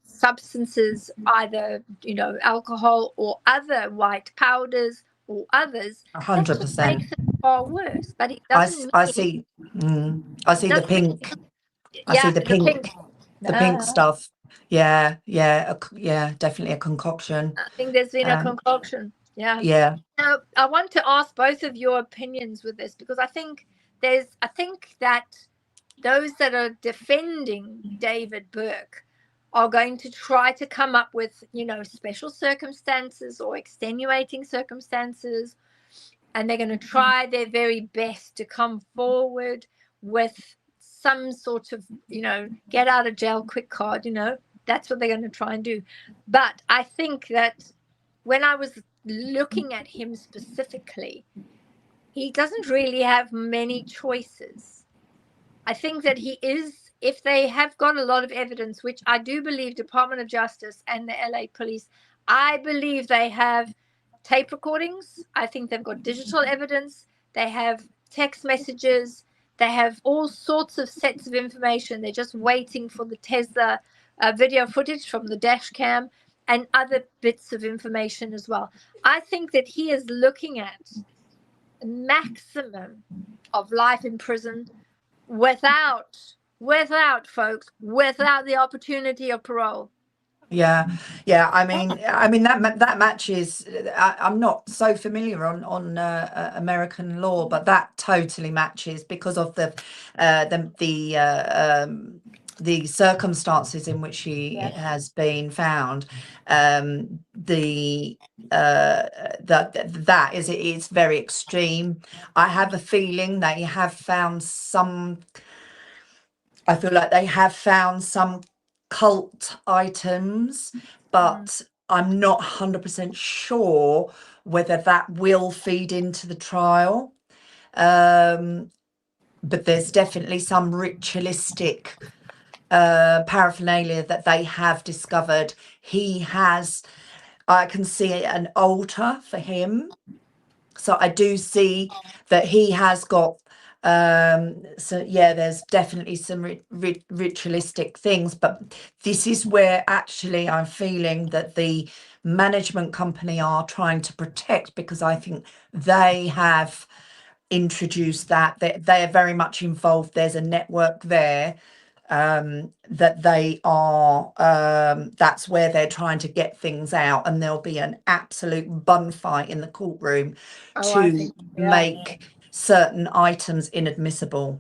substances, either, you know, alcohol or other white powders or others, 100%. makes it far worse. But it doesn't. I see the pink. I see the pink. The pink stuff. Yeah, definitely a concoction. I think there's been a concoction. Yeah. Now, I want to ask both of your opinions with this, because I think that those that are defending David Burke are going to try to come up with, you know, special circumstances or extenuating circumstances, and they're going to try their very best to come forward with some sort of, you know, get out of jail quick card. You know, that's what they're going to try and do. But I think that when I was looking at him specifically, he doesn't really have many choices. I think that he is, if they have got a lot of evidence, which I do believe Department of Justice and the LA police, I believe they have tape recordings. I think they've got digital evidence. They have text messages. They have all sorts of sets of information. They're just waiting for the Tesla video footage from the dash cam and other bits of information as well. I think that he is looking at a maximum of life in prison without the opportunity of parole. Yeah, I mean that matches. I'm not so familiar on American law, but that totally matches because of the circumstances in which he has been found. That is, it's very extreme. I have a feeling they have found some. I feel like they have found some cult items, but I'm not 100% sure whether that will feed into the trial. But there's definitely some ritualistic paraphernalia that they have discovered. I can see an altar for him. So I do see that he has got so yeah, there's definitely some ritualistic things, but this is where actually I'm feeling that the management company are trying to protect, because I think they have introduced that they're very much involved. There's a network there that they are that's where they're trying to get things out, and there'll be an absolute bun fight in the courtroom to make certain items inadmissible.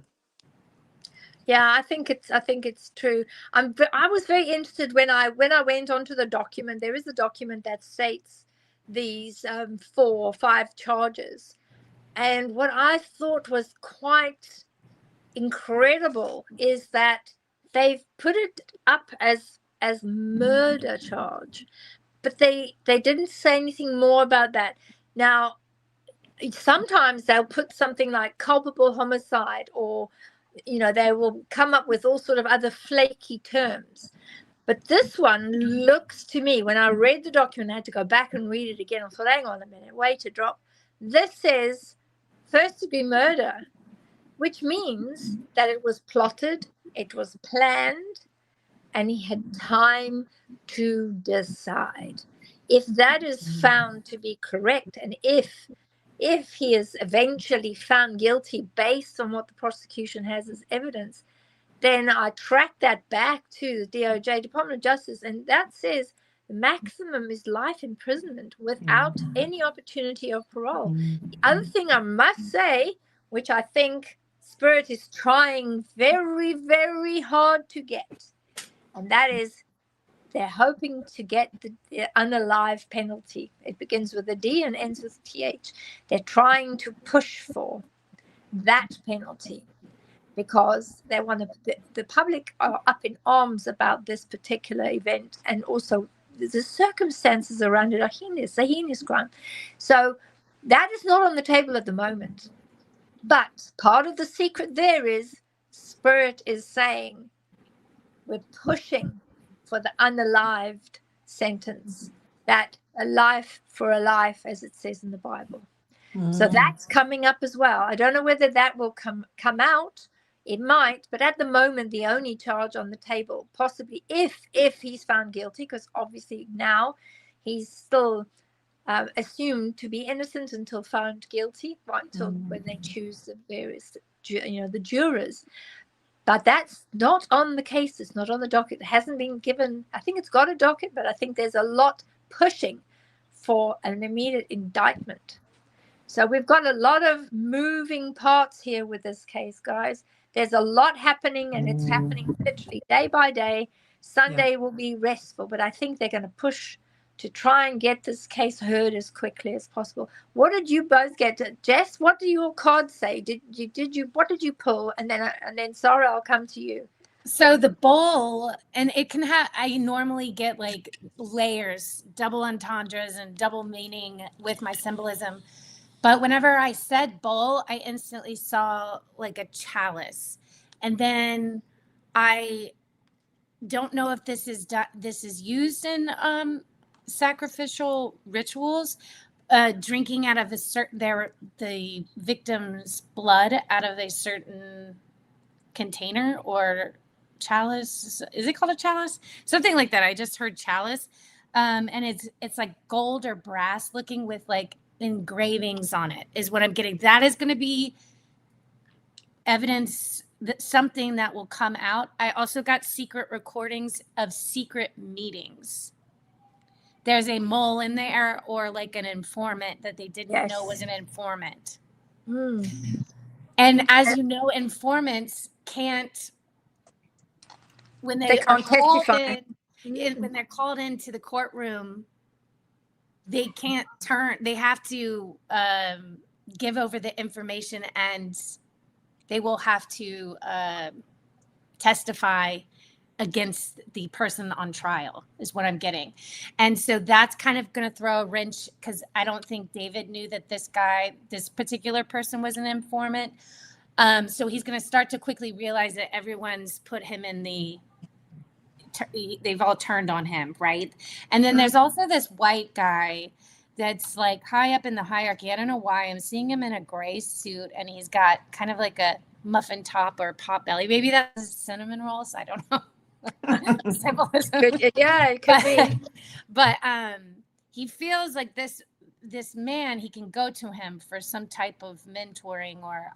Yeah, I think it's true. I was very interested when I went onto the document. There is a document that states these 4 or 5 charges, and what I thought was quite incredible is that they've put it up as murder charge, but they didn't say anything more about that. Now, sometimes they'll put something like culpable homicide, or they will come up with all sort of other flaky terms. But this one looks to me, when I read the document, I had to go back and read it again. I thought, hang on a minute, wait a drop. This says first degree murder, which means that it was plotted, it was planned, and he had time to decide. If that is found to be correct, and if he is eventually found guilty based on what the prosecution has as evidence, then I track that back to the DOJ, Department of Justice, and that says the maximum is life imprisonment without any opportunity of parole. The other thing I must say, which I think Spirit is trying very, very hard to get, and that is they're hoping to get the unalive penalty. It begins with a D and ends with TH. They're trying to push for that penalty because they want the public are up in arms about this particular event, and also the circumstances around it are heinous, a heinous crime. So that is not on the table at the moment. But part of the secret there is Spirit is saying we're pushing for the unalived sentence, that a life for a life, as it says in the Bible. So that's coming up as well. I don't know whether that will come out. It might, but at the moment, the only charge on the table, possibly if he's found guilty, because obviously now he's still assumed to be innocent until found guilty, right, until when they choose the various, the jurors. But that's not on the case. It's not on the docket. It hasn't been given. I think it's got a docket, but I think there's a lot pushing for an immediate indictment. So we've got a lot of moving parts here with this case, guys. There's a lot happening, and it's happening literally day by day. Sunday will be restful, but I think they're going to push to try and get this case heard as quickly as possible. What did you both get? Jess, what do your cards say? What did you pull? And then Sarah, I'll come to you. So the bowl, and it can have, I normally get like layers, double entendres and double meaning with my symbolism. But whenever I said bowl, I instantly saw like a chalice. And then I don't know if this is used in sacrificial rituals, drinking out of the victim's blood out of a certain container or chalice. Is it called a chalice? Something like that. I just heard chalice. And it's like gold or brass looking with like engravings on it is what I'm getting. That is going to be evidence something that will come out. I also got secret recordings of secret meetings. There's a mole in there, or like an informant that they didn't know was an informant. And as you know, informants can't, when they can't testify. When they're called into the courtroom, they can't they have to give over the information, and they will have to testify against the person on trial, is what I'm getting. And so that's kind of going to throw a wrench, because I don't think David knew that this particular person was an informant. So he's going to start to quickly realize that everyone's put him in they've all turned on him, right? And then there's also this white guy that's like high up in the hierarchy. I don't know why. I'm seeing him in a gray suit, and he's got kind of like a muffin top or pot belly. Maybe that's cinnamon rolls. I don't know. Symbolism. Yeah, it could be. But he feels like this man, he can go to him for some type of mentoring or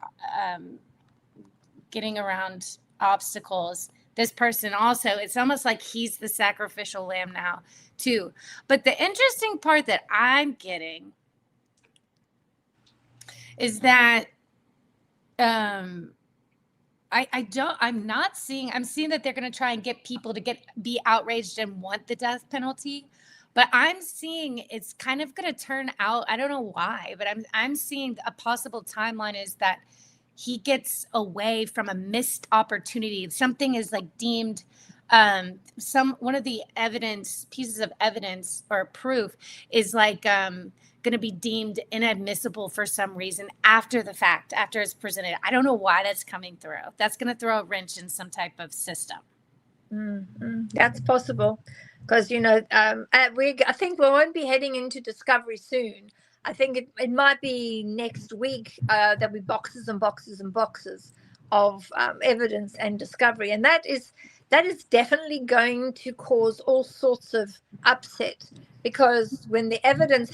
getting around obstacles. This person also, it's almost like he's the sacrificial lamb now too. But the interesting part that I'm getting is that I'm seeing that they're going to try and get people to be outraged and want the death penalty. But I'm seeing it's kind of going to turn out, I don't know why, but I'm seeing a possible timeline is that he gets away from a missed opportunity. Something is like deemed, one of the pieces of evidence or proof is like going to be deemed inadmissible for some reason after the fact, after it's presented. I don't know why that's coming through. That's going to throw a wrench in some type of system. That's possible, because I think we won't be heading into discovery soon. I think it might be next week. There'll be boxes and boxes and boxes of evidence and discovery, and that is definitely going to cause all sorts of upset, because when the evidence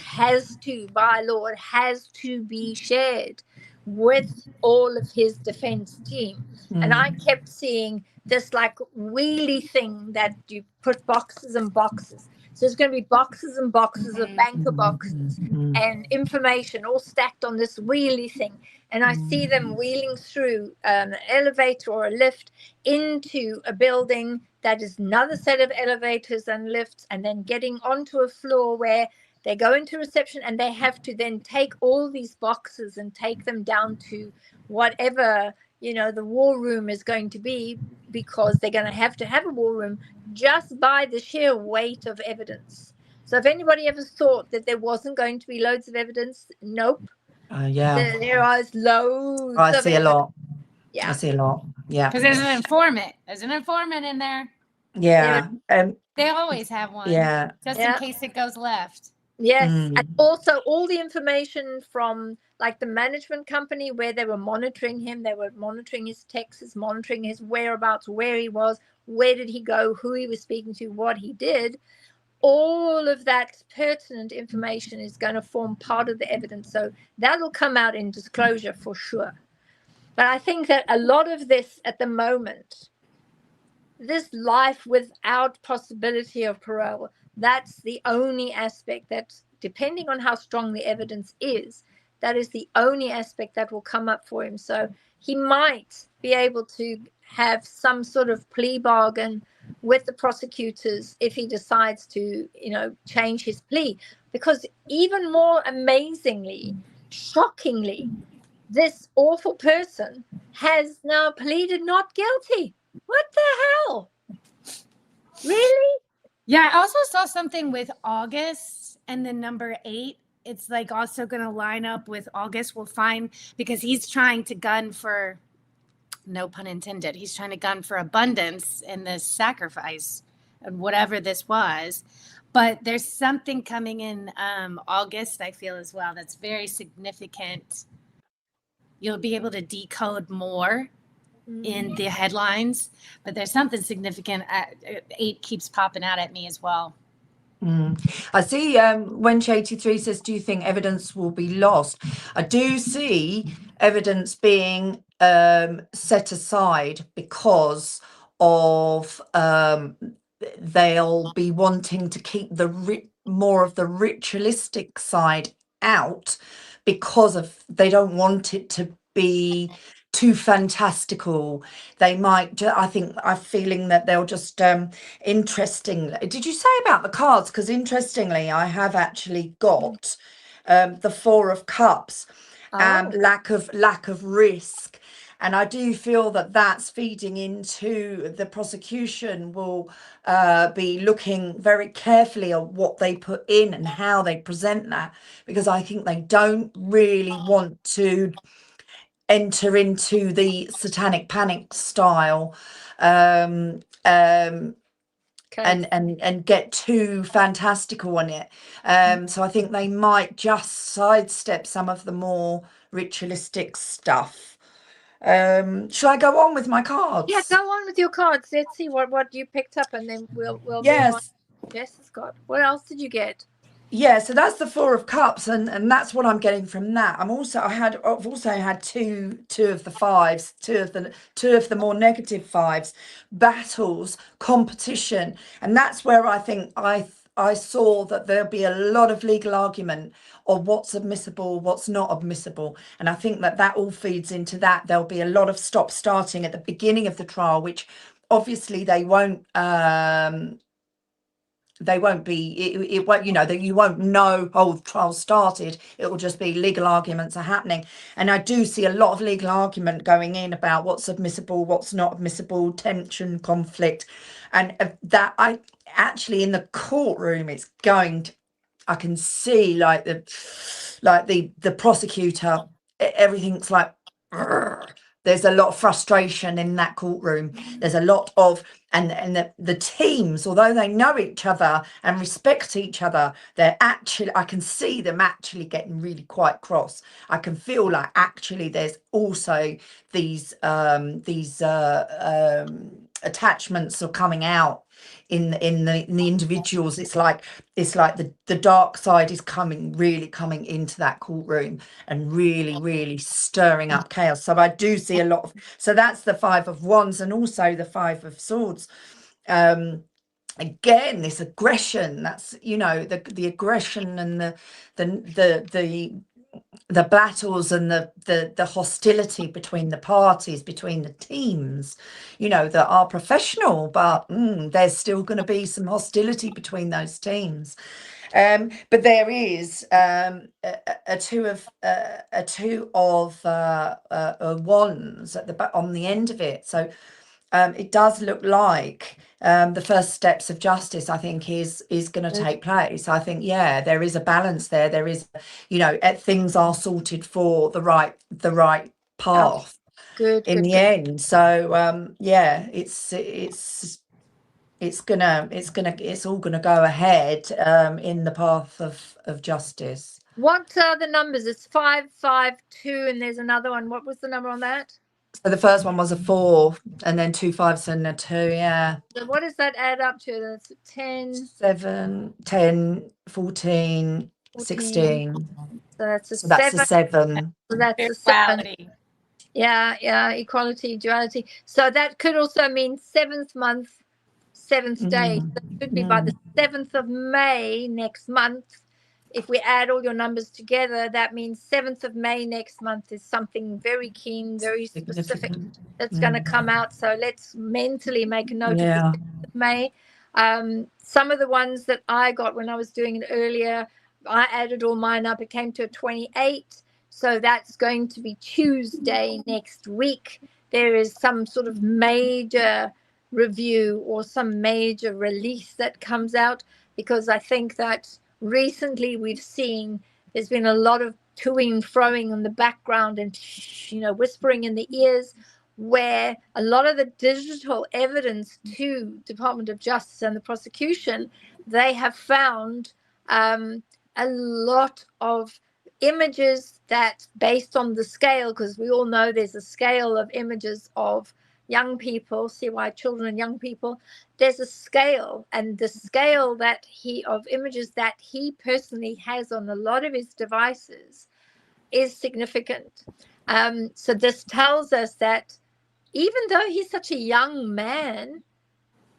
by law, it has to be shared with all of his defense team. And I kept seeing this like wheelie thing that you put boxes and boxes. So there's going to be boxes and boxes of banker boxes and information all stacked on this wheelie thing. And I see them wheeling through an elevator or a lift into a building that is another set of elevators and lifts, and then getting onto a floor where they go into reception, and they have to then take all these boxes and take them down to whatever, the war room is going to be, because they're going to have a war room just by the sheer weight of evidence. So if anybody ever thought that there wasn't going to be loads of evidence, nope. There are loads. I see a lot. Yeah, I see a lot. Yeah, because there's an informant. There's an informant in there. Yeah. They always have one. Yeah. Just in case it goes left. Yes. And also all the information from like the management company where they were monitoring him, they were monitoring his texts, monitoring his whereabouts, where he was, where did he go, who he was speaking to, what he did. All of that pertinent information is going to form part of the evidence. So that'll come out in disclosure for sure. But I think that a lot of this at the moment, this life without possibility of parole, that's the only aspect that, depending on how strong the evidence is, that is the only aspect that will come up for him. So he might be able to have some sort of plea bargain with the prosecutors if he decides to, change his plea. Because even more amazingly, shockingly, this awful person has now pleaded not guilty. What the hell? Really? Yeah, I also saw something with August and the number 8. It's like also going to line up with August. We'll find, because he's trying to gun for, no pun intended, he's trying to gun for abundance in this sacrifice and whatever this was. But there's something coming in August, I feel, as well, that's very significant. You'll be able to decode more in the headlines, but there's something significant. 8 keeps popping out at me as well. I see Wench 83 says, do you think evidence will be lost? I do see evidence being set aside because of they'll be wanting to keep the more of the ritualistic side out because of they don't want it to be too fantastical. They might I think I'm feeling that they'll just interesting. Did you say about the cards? Because interestingly I have actually got the Four of Cups and lack of risk, and I do feel that that's feeding into the prosecution will be looking very carefully at what they put in and how they present that, because I think they don't really want to enter into the satanic panic style and get too fantastical on it. So I think they might just sidestep some of the more ritualistic stuff. Shall I go on with my cards? Yeah, go on with your cards. Let's see what you picked up, and then we'll yes. move on. Jess has got. What else did you get? Yeah, so that's the Four of Cups, and that's what I'm getting from that. I've also had two of the fives, two of the more negative fives, battles, competition, and that's where I think I saw that there'll be a lot of legal argument of what's admissible, what's not admissible, and I think that all feeds into that. There'll be a lot of stop-starting at the beginning of the trial, which obviously they won't be, it won't, you know, that you won't know, oh, the trial started. It will just be legal arguments are happening. And I do see a lot of legal argument going in about what's admissible, what's not admissible, tension, conflict. And that I actually in the courtroom, it's going to, I can see like the prosecutor, everything's like, there's a lot of frustration in that courtroom. There's a lot of, and the teams, although they know each other and respect each other, they're actually, I can see them actually getting really quite cross. I can feel like actually there's also these attachments are coming out in the individuals. It's like the dark side is coming into that courtroom and really stirring up chaos. So I do see a lot of, so that's the Five of Wands and also the Five of Swords. Again, this aggression, that's, you know, the aggression and the battles and the hostility between the parties, between the teams, you know, that are professional, but there's still going to be some hostility between those teams. But there is a two of wands at the on the end of it. So it does look like the first steps of justice, I think, is going to take place. I think, yeah, there is a balance there. There is, you know, things are sorted for the right path. Good. In the end. So yeah, it's all gonna go ahead in the path of justice. What are the numbers? It's 552, and there's another one. What was the number on that? So the first one was a 4, and then 2 5s and a 2. Yeah. So what does that add up to? That's 10, 7, 10, 14, 16. So that's a 7. So that's a 7. Yeah, equality, duality. So that could also mean 7th month, 7th day. So it could be by the 7th of May next month. If we add all your numbers together, that means 7th of May next month is something very keen, very specific that's going to come out. So let's mentally make a note of the 7th of May. Some of the ones that I got when I was doing it earlier, I added all mine up. It came to a 28. So that's going to be Tuesday next week. There is some sort of major review or some major release that comes out, because I think that recently we've seen there's been a lot of toing and froing in the background and, you know, whispering in the ears, where a lot of the digital evidence to Department of Justice and the prosecution, they have found a lot of images that, based on the scale, because we all know there's a scale of images of young people, CY children and young people, there's a scale, and the scale that of images that he personally has on a lot of his devices is significant. So this tells us that even though he's such a young man,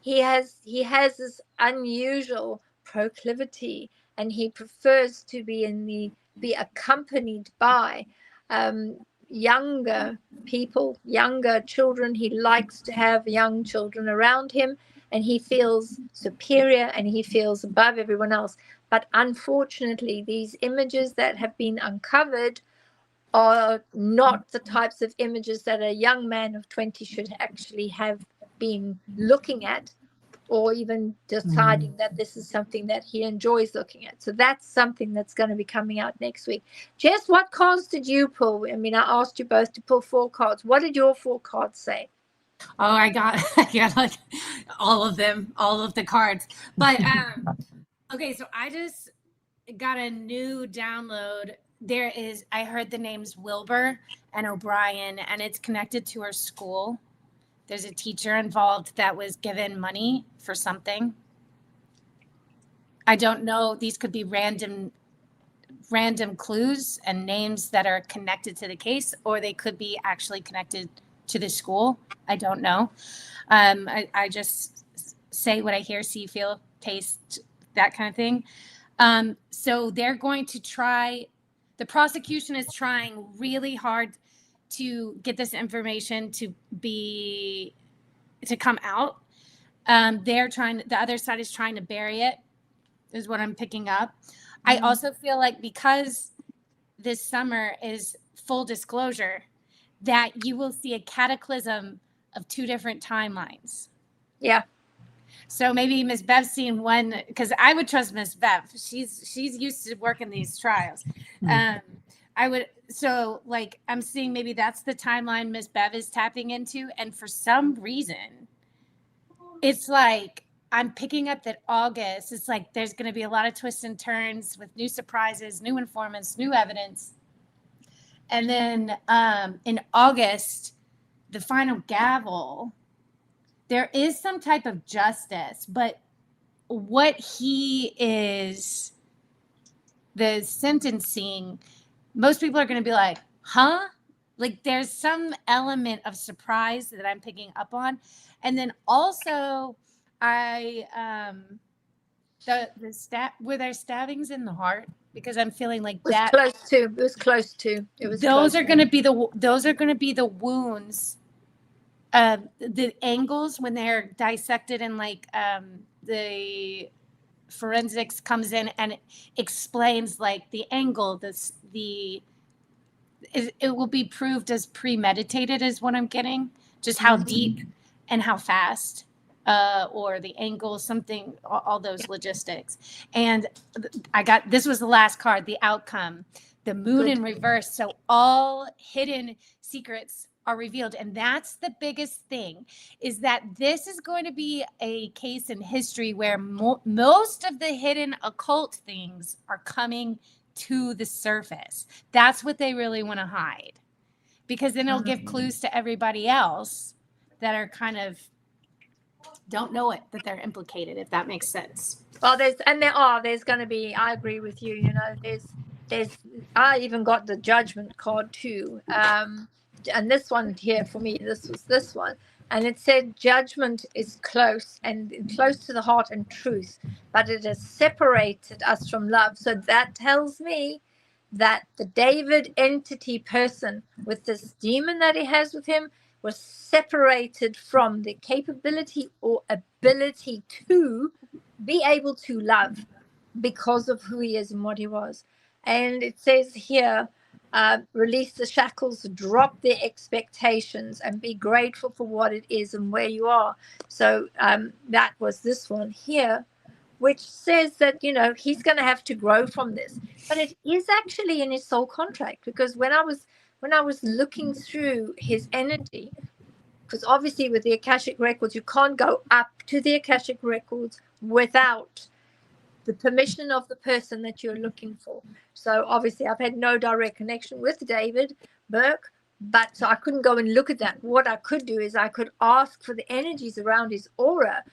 he has this unusual proclivity, and he prefers to be accompanied by younger people, younger children. He likes to have young children around him, and he feels superior and he feels above everyone else. But unfortunately, these images that have been uncovered are not the types of images that a young man of 20 should actually have been looking at, or even deciding that this is something that he enjoys looking at. So that's something that's going to be coming out next week. Jess, what cards did you pull? I mean, I asked you both to pull 4 cards. What did your 4 cards say? Oh, I got like all of them, all of the cards. But okay, so I just got a new download. I heard the names Wilbur and O'Brien, and it's connected to our school. There's a teacher involved that was given money for something. I don't know. These could be random clues and names that are connected to the case, or they could be actually connected to the school. I don't know. I just say what I hear, see, feel, taste, that kind of thing. So they're going to try, the prosecution is trying really hard to get this information to come out. The other side is trying to bury it, is what I'm picking up. I also feel like because this summer is full disclosure, that you will see a cataclysm of 2 different timelines. Yeah. So maybe Miss Bev's seen one, because I would trust Miss Bev. She's used to working these trials. I'm seeing maybe that's the timeline Miss Bev is tapping into. And for some reason, it's like I'm picking up that August, it's like there's going to be a lot of twists and turns with new surprises, new informants, new evidence. And then in August, the final gavel, there is some type of justice, but what he is, the sentencing, most people are going to be like, huh? Like there's some element of surprise that I'm picking up on. And then also were there stabbings in the heart? Because I'm feeling like that. It was close to. Those are going to be the wounds. The angles when they're dissected, and like the forensics comes in and it explains like the angle, it will be proved as premeditated is what I'm getting, just how deep and how fast, or the angle, something, all those logistics. And this was the last card, the outcome, the moon in reverse. So all hidden secrets are revealed. And that's the biggest thing, is that this is going to be a case in history where most of the hidden occult things are coming to the surface. That's what they really want to hide, because then it'll give clues to everybody else that are kind of don't know it, that they're implicated, if that makes sense. Well, there's going to be, I agree with you, I even got the judgment card too. And this one here for me, this was this one. And it said judgment is close to the heart and truth, but it has separated us from love. So that tells me that the David entity person with this demon that he has with him was separated from the capability or ability to be able to love because of who he is and what he was. And it says here, release the shackles, drop their expectations, and be grateful for what it is and where you are. So that was this one here, which says that, he's going to have to grow from this. But it is actually in his soul contract, because when I was looking through his energy, because obviously with the Akashic records, you can't go up to the Akashic records without the permission of the person that you're looking for. So obviously I've had no direct connection with David Burke, but so I couldn't go and look at that. What I could do is I could ask for the energies around his aura.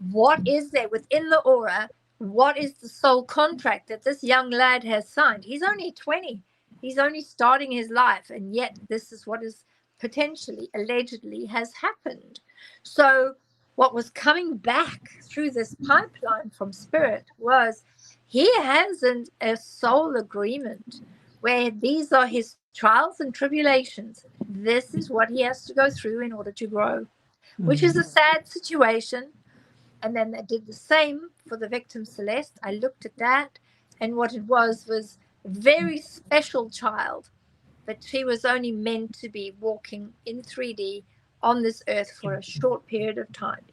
What is there within the aura? What is the soul contract that this young lad has signed? He's only 20. He's only starting his life, and yet this is what is potentially, allegedly, has happened. So what was coming back through this pipeline from Spirit was he has a soul agreement where these are his trials and tribulations. This is what he has to go through in order to grow, which is a sad situation. And then they did the same for the victim Celeste. I looked at that, and what it was a very special child, but she was only meant to be walking in 3D on this earth for a short period of time.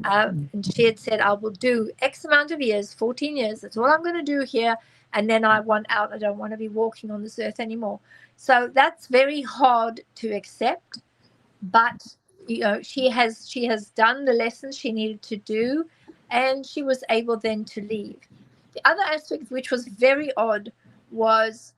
And she had said, I will do X amount of years, 14 years. That's all I'm going to do here. And then I want out. I don't want to be walking on this earth anymore. So that's very hard to accept. But, you know, she has done the lessons she needed to do, and she was able then to leave. The other aspect, which was very odd, was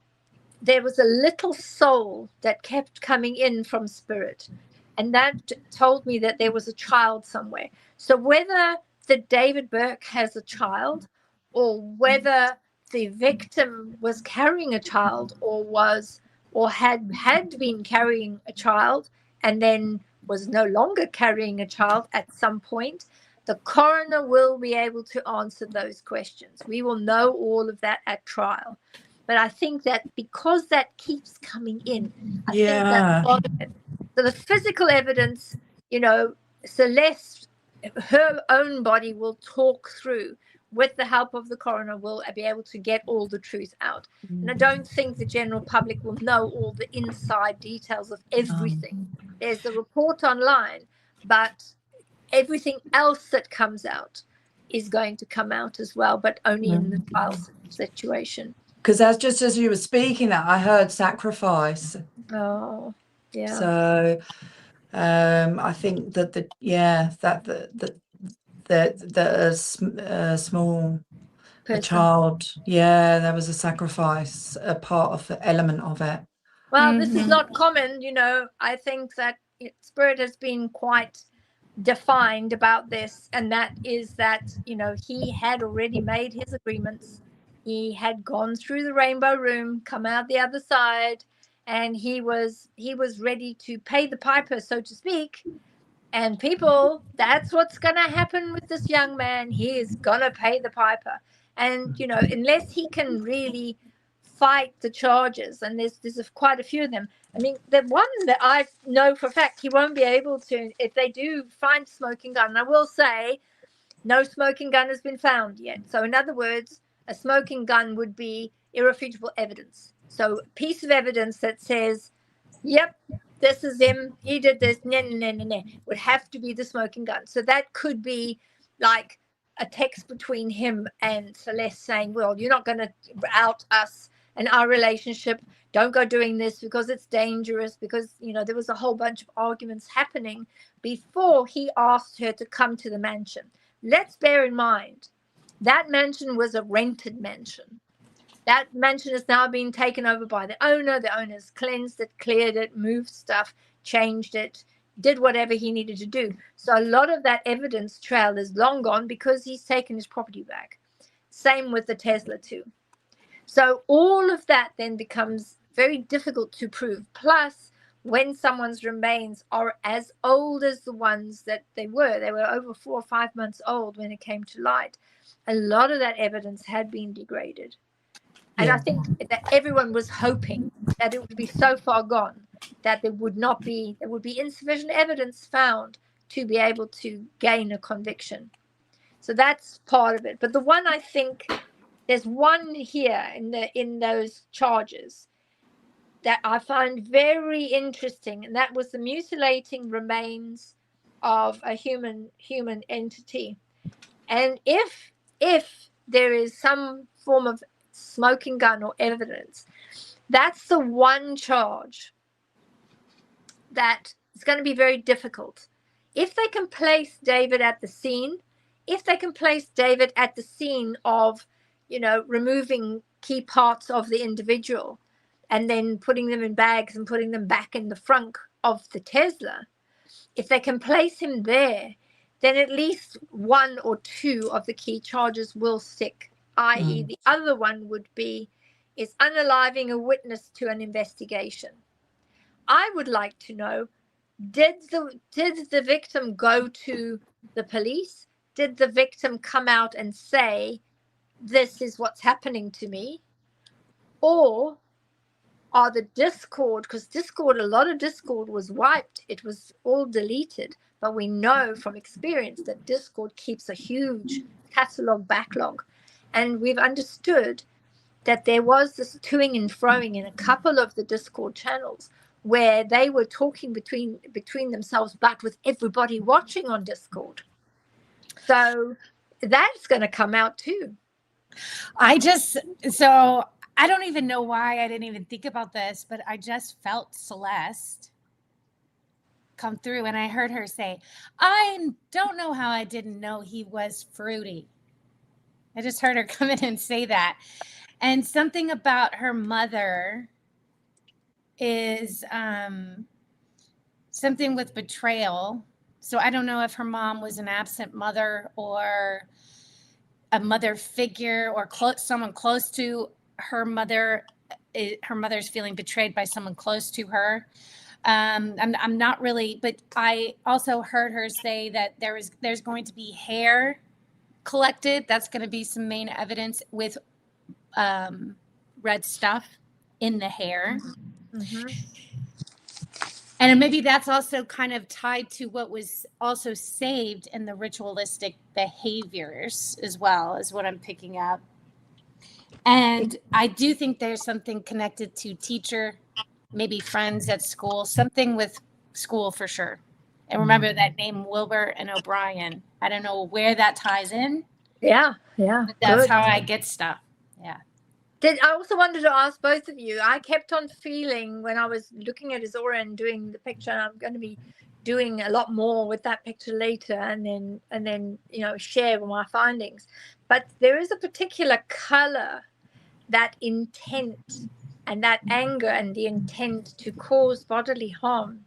there was a little soul that kept coming in from Spirit, and that told me that there was a child somewhere. So whether the David Burke has a child, or whether the victim was carrying a child, or had been carrying a child and then was no longer carrying a child at some point, the coroner will be able to answer those questions. We will know all of that at trial. But I think that because that keeps coming in, I think that's part of it. So the physical evidence, you know, Celeste, her own body will talk through, with the help of the coroner, will be able to get all the truth out. And I don't think the general public will know all the inside details of everything. There's the report online, but everything else that comes out is going to come out as well, but only in the trial situation. Because that's just as you were speaking that, I heard sacrifice. Oh, yeah. So I think that a small child, there was a sacrifice, a part of the element of it. Well, this is not common, you know. I think that Spirit has been quite defined about this, and that is that, you know, he had already made his agreements. He had gone through the rainbow room, come out the other side, and he was ready to pay the piper, so to speak. And people, that's what's going to happen with this young man. He is going to pay the piper. And, you know, unless he can really fight the charges, and there's quite a few of them. I mean, the one that I know for a fact he won't be able to, if they do find smoking gun, and I will say no smoking gun has been found yet. So in other words, a smoking gun would be irrefutable evidence. So a piece of evidence that says, yep, this is him, he did this, would have to be the smoking gun. So that could be like a text between him and Celeste saying, well, you're not going to out us and our relationship. Don't go doing this because it's dangerous, because, you know, there was a whole bunch of arguments happening before he asked her to come to the mansion. Let's bear in mind, that mansion was a rented mansion. That mansion has now been taken over by the owner. The owner's cleansed it, cleared it, moved stuff, changed it, did whatever he needed to do. So a lot of that evidence trail is long gone because he's taken his property back. Same with the Tesla too. So all of that then becomes very difficult to prove. Plus, when someone's remains are as old as the ones that they were over 4 or 5 months old when it came to light, a lot of that evidence had been degraded. And I think that everyone was hoping that it would be so far gone that there would be insufficient evidence found to be able to gain a conviction. So that's part of it. But the one, I think there's one here in those charges that I find very interesting, and that was the mutilating remains of a human entity. And if there is some form of smoking gun or evidence, that's the one charge that is going to be very difficult. If they can place David at the scene, of, you know, removing key parts of the individual and then putting them in bags and putting them back in the front of the Tesla, if they can place him there, then at least 1 or 2 of the key charges will stick, i.e. the other one would be is unaliving a witness to an investigation. I would like to know, did the victim go to the police? Did the victim come out and say, this is what's happening to me? Or are the Discord, because Discord, a lot of Discord was wiped. It was all deleted. But we know from experience that Discord keeps a huge backlog. And we've understood that there was this toing and froing in a couple of the Discord channels where they were talking between themselves, but with everybody watching on Discord. So that's going to come out too. So I don't even know why I didn't even think about this, but I just felt Celeste come through and I heard her say, I don't know how I didn't know he was fruity. I just heard her come in and say that. And something about her mother is something with betrayal. So I don't know if her mom was an absent mother or a mother figure or someone close to her mother. Her mother's feeling betrayed by someone close to her. I'm not really, but I also heard her say that there's going to be hair collected. That's going to be some main evidence with red stuff in the hair. Mm-hmm. And maybe that's also kind of tied to what was also saved in the ritualistic behaviors as well, is what I'm picking up. And I do think there's something connected to teacher, maybe friends at school, something with school for sure. And remember that name, Wilbur and O'Brien. I don't know where that ties in. Yeah. But that's how I get stuff. Yeah. I also wanted to ask both of you, I kept on feeling when I was looking at his aura and doing the picture, and I'm going to be doing a lot more with that picture later and then share my findings. But there is a particular color, that intent and that anger and the intent to cause bodily harm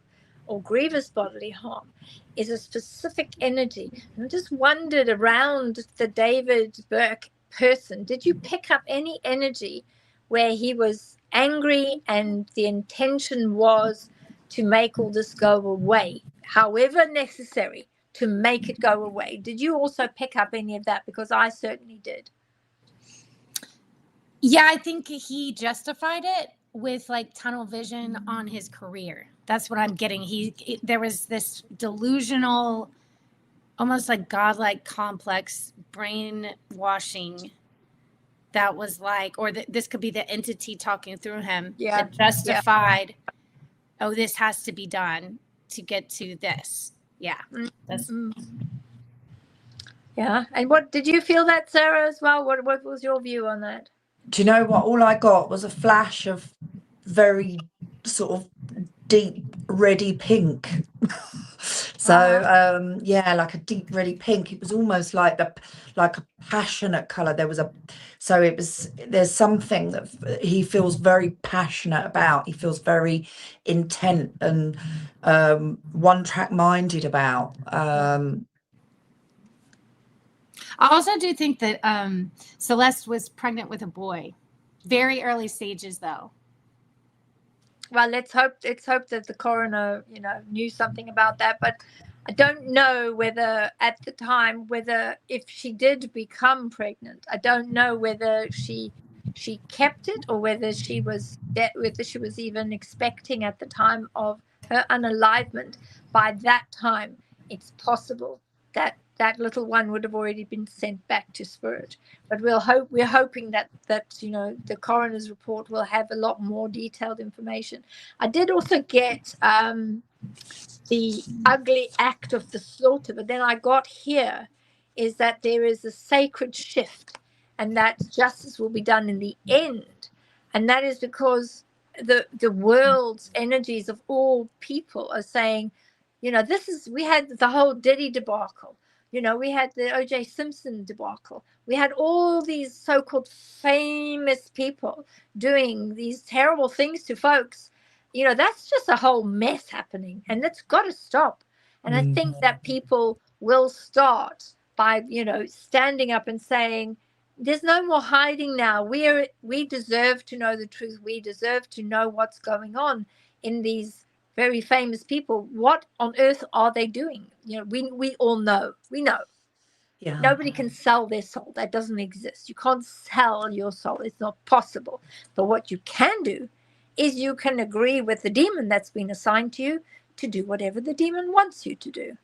or grievous bodily harm is a specific energy. And I just wondered, around the David Burke person, did you pick up any energy where he was angry and the intention was to make all this go away, however necessary, to make it go away? Did you also pick up any of that? Because I certainly did. Yeah, I think he justified it with like tunnel vision on his career. That's what I'm getting. There was this delusional, almost like godlike complex brainwashing that was like, or this could be the entity talking through him that justified, oh, this has to be done to get to this. Yeah. Yeah. And what did you feel that, Sarah, as well? What was your view on that? Do you know what? All I got was a flash of very sort of deep reddy pink. So like a deep reddy pink. It was almost like a passionate color. There's something that he feels very passionate about. He feels very intent and one track minded about. I also do think that Celeste was pregnant with a boy. Very early stages, though. Well, let's hope that the coroner, knew something about that. But I don't know whether at the time, if she did become pregnant, I don't know whether she kept it or whether she was even expecting at the time of her unalivement. By that time, it's possible that that little one would have already been sent back to spirit. But we're hoping that the coroner's report will have a lot more detailed information. I did also get the ugly act of the slaughter, but then I got here is that there is a sacred shift and that justice will be done in the end. And that is because the world's energies of all people are saying, we had the whole Diddy debacle. We had the O.J. Simpson debacle. We had all these so-called famous people doing these terrible things to folks. That's just a whole mess happening, and that's got to stop. And I think that people will start by, standing up and saying, There's no more hiding now. We deserve to know the truth. We deserve to know what's going on in these very famous people. What on earth are they doing? You know, we all know. We know. Yeah. Nobody can sell their soul. That doesn't exist. You can't sell your soul. It's not possible. But what you can do is you can agree with the demon that's been assigned to you to do whatever the demon wants you to do.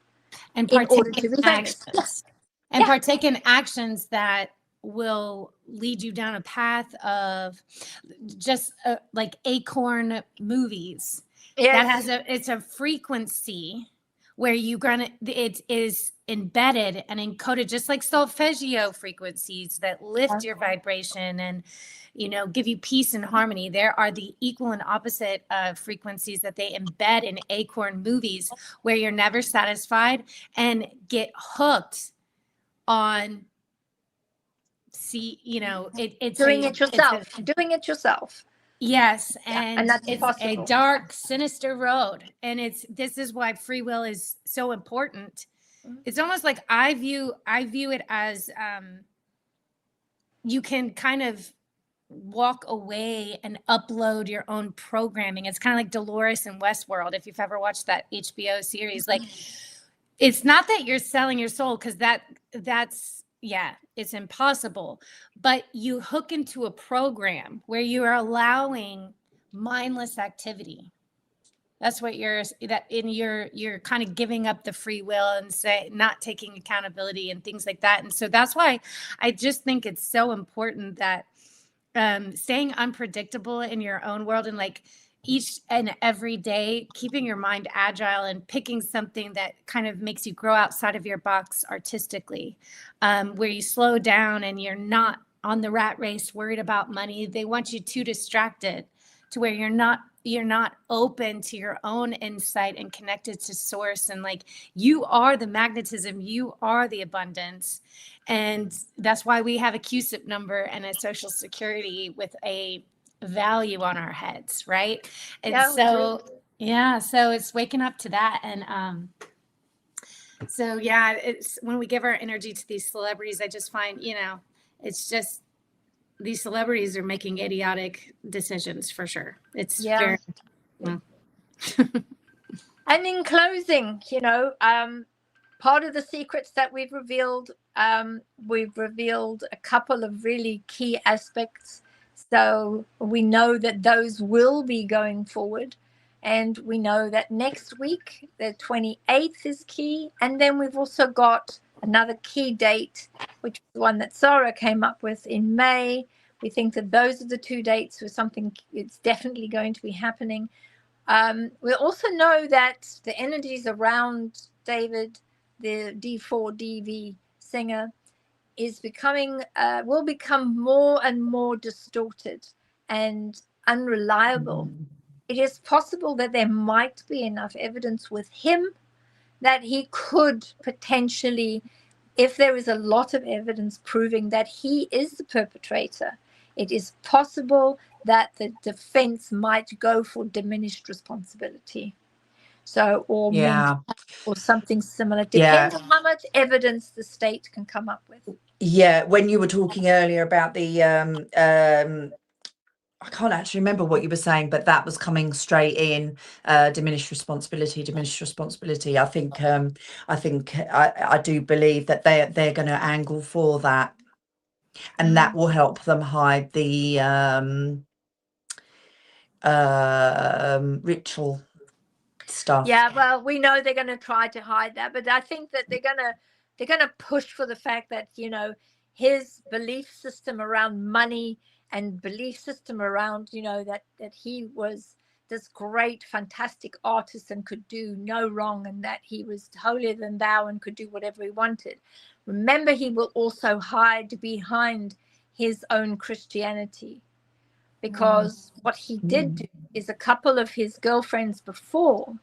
And in order partake to in be famous. actions. And partake in actions that will lead you down a path of just like acorn movies. Yes. That has it's a frequency where it is embedded and encoded, just like solfeggio frequencies that lift your vibration and, you know, give you peace and harmony. There are the equal and opposite frequencies that they embed in acorn movies, where you're never satisfied and get hooked on. It's doing it yourself. Yes, and that's it's possible. a dark, sinister road, and this is why free will is so important. It's almost like I view it as you can kind of walk away and upload your own programming. It's kind of like Dolores in Westworld, if you've ever watched that HBO series. Like, it's not that you're selling your soul, because that's it's impossible, but you hook into a program where you are allowing mindless activity. That's what you're kind of giving up the free will and not taking accountability and things like that. And so that's why I just think it's so important that staying unpredictable in your own world, and like each and every day, keeping your mind agile and picking something that kind of makes you grow outside of your box artistically, where you slow down and you're not on the rat race worried about money. They want you too distracted to where you're not open to your own insight and connected to source. And like, you are the magnetism, you are the abundance. And that's why we have a QSIP number and a social security with a value on our heads, right? And so it's waking up to that. And it's when we give our energy to these celebrities, I just find, it's just these celebrities are making idiotic decisions for sure. It's very well. And in closing, part of the secrets that we've revealed a couple of really key aspects. So we know that those will be going forward. And we know that next week, the 28th is key. And then we've also got another key date, which is the one that Sarah came up with in May. We think that those are the two dates for something. It's definitely going to be happening. We also know that the energies around David, the D4vd singer, will become more and more distorted and unreliable. It is possible that there might be enough evidence with him that he could potentially, if there is a lot of evidence proving that he is the perpetrator, it is possible that the defense might go for diminished responsibility. So, or something similar. Depends on how much evidence the state can come up with. Yeah, when you were talking earlier about the I can't actually remember what you were saying, but that was coming straight in. Diminished responsibility. I think I do believe that they're going to angle for that, and that will help them hide the ritual stuff. Yeah, well, we know they're going to try to hide that, but I think that they're going to push for the fact that, his belief system around money and belief system around, that he was this great, fantastic artist and could do no wrong, and that he was holier than thou and could do whatever he wanted. Remember, he will also hide behind his own Christianity, because what he did do is a couple of his girlfriends before,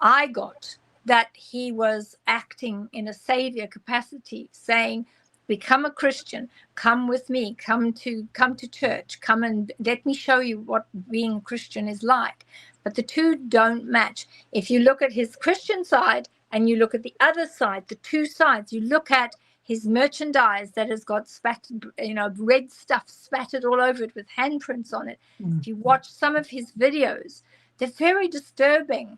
I got that he was acting in a savior capacity, saying, become a Christian, come with me, come to church, come and let me show you what being a Christian is like. But the two don't match. If you look at his Christian side and you look at the other side, the two sides, you look at his merchandise that has got spattered, red stuff spattered all over it with handprints on it. If you watch some of his videos, they're very disturbing.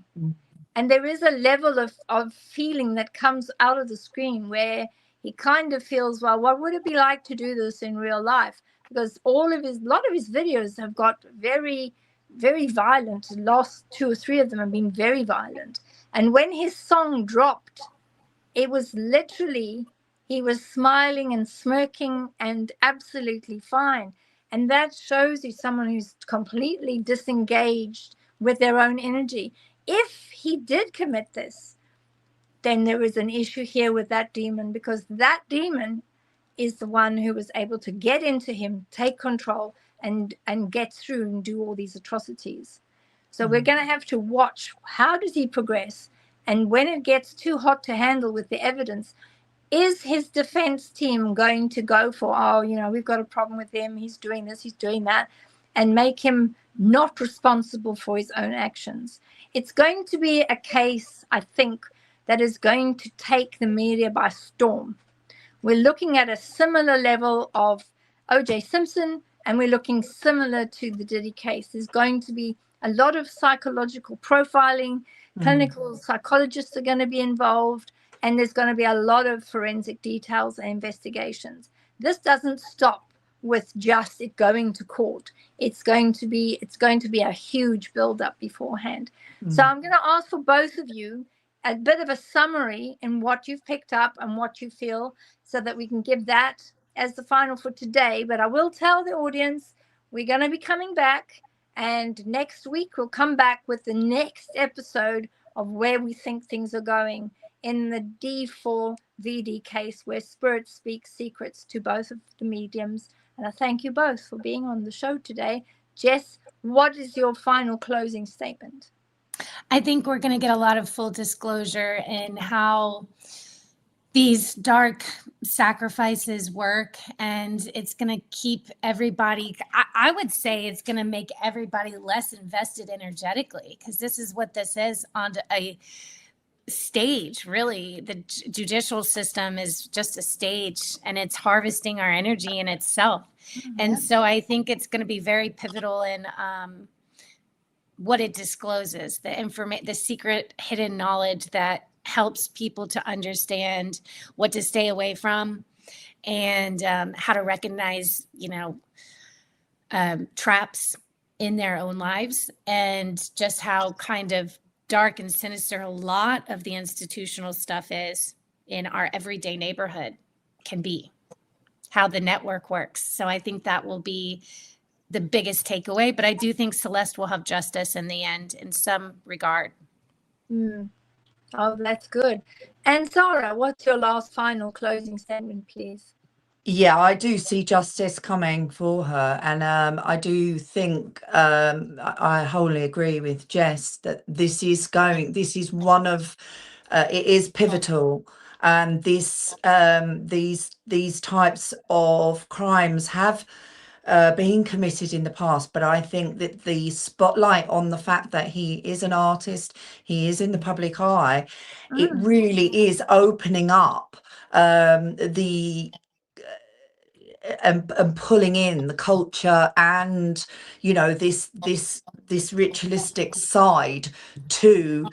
And there is a level of feeling that comes out of the screen where he kind of feels, well, what would it be like to do this in real life? Because a lot of his videos have got very, very violent. The last 2 or 3 of them have been very violent. And when his song dropped, it was literally, he was smiling and smirking and absolutely fine. And that shows you someone who's completely disengaged with their own energy. If he did commit this, then there is an issue here with that demon, because that demon is the one who was able to get into him, take control, and get through and do all these atrocities. So we're going to have to watch, how does he progress? And when it gets too hot to handle with the evidence, is his defense team going to go for, we've got a problem with him, he's doing this, he's doing that, and make him not responsible for his own actions? It's going to be a case, I think, that is going to take the media by storm. We're looking at a similar level of O.J. Simpson, and we're looking similar to the Diddy case. There's going to be a lot of psychological profiling. Clinical psychologists are going to be involved, and there's going to be a lot of forensic details and investigations. This doesn't stop with just it going to court. It's going to be a huge build-up beforehand. So I'm going to ask for both of you a bit of a summary in what you've picked up and what you feel, so that we can give that as the final for today. But I will tell the audience we're going to be coming back, and next week we'll come back with the next episode of where we think things are going in the D4vd case, where spirit speaks secrets to both of the mediums. And I thank you both for being on the show today. Jess, what is your final closing statement? I think we're going to get a lot of full disclosure in how these dark sacrifices work, and it's going to keep everybody, I would say it's going to make everybody less invested energetically, because this is what this is on a stage. Really, the judicial system is just a stage, and it's harvesting our energy in itself. And so I think it's going to be very pivotal in what it discloses, the secret hidden knowledge that helps people to understand what to stay away from, and how to recognize, traps in their own lives, and just how kind of dark and sinister a lot of the institutional stuff is in our everyday neighborhood can be, how the network works. So I think that will be the biggest takeaway, but I do think Celeste will have justice in the end in some regard. Oh, that's good. And Zara, what's your last final closing statement, please? Yeah, I do see justice coming for her, and I do think I wholly agree with Jess that this is one of it is pivotal. These types of crimes have been committed in the past, but I think that the spotlight on the fact that he is an artist, he is in the public eye, it really is opening up and pulling in the culture and this ritualistic side to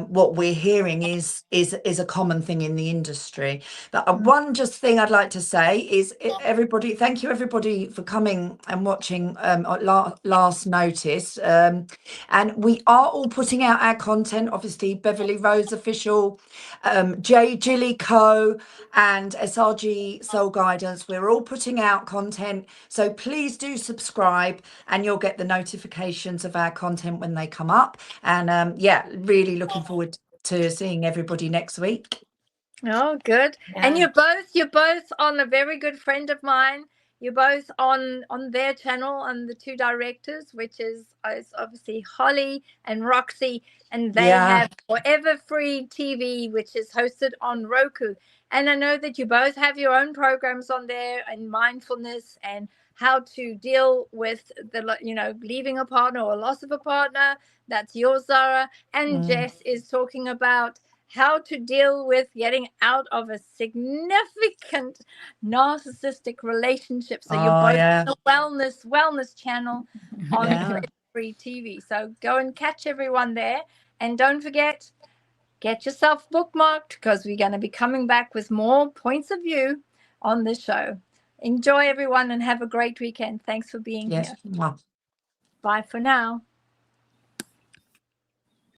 what we're hearing is a common thing in the industry. But one just thing I'd like to say is, everybody, thank you everybody for coming and watching last notice, and we are all putting out our content, obviously Beverly Rhodes Official, J Gilly Co, and SRG Soul Guidance. We're all putting out content, so please do subscribe and you'll get the notifications of our content when they come up. And yeah, really looking forward to seeing everybody next week. Oh, good. Yeah. And you're both on a very good friend of mine. You're both on their channel, on the two directors, which is obviously Holly and Roxy, and they have Forever Free TV, which is hosted on Roku. And I know that you both have your own programs on there, and mindfulness and how to deal with leaving a partner or loss of a partner. That's yours, Zara. And Jess is talking about how to deal with getting out of a significant narcissistic relationship. So you're both on the wellness channel on Free TV. So go and catch everyone there. And don't forget, get yourself bookmarked, because we're going to be coming back with more points of view on this show. Enjoy, everyone, and have a great weekend. Thanks for being here. Bye for now.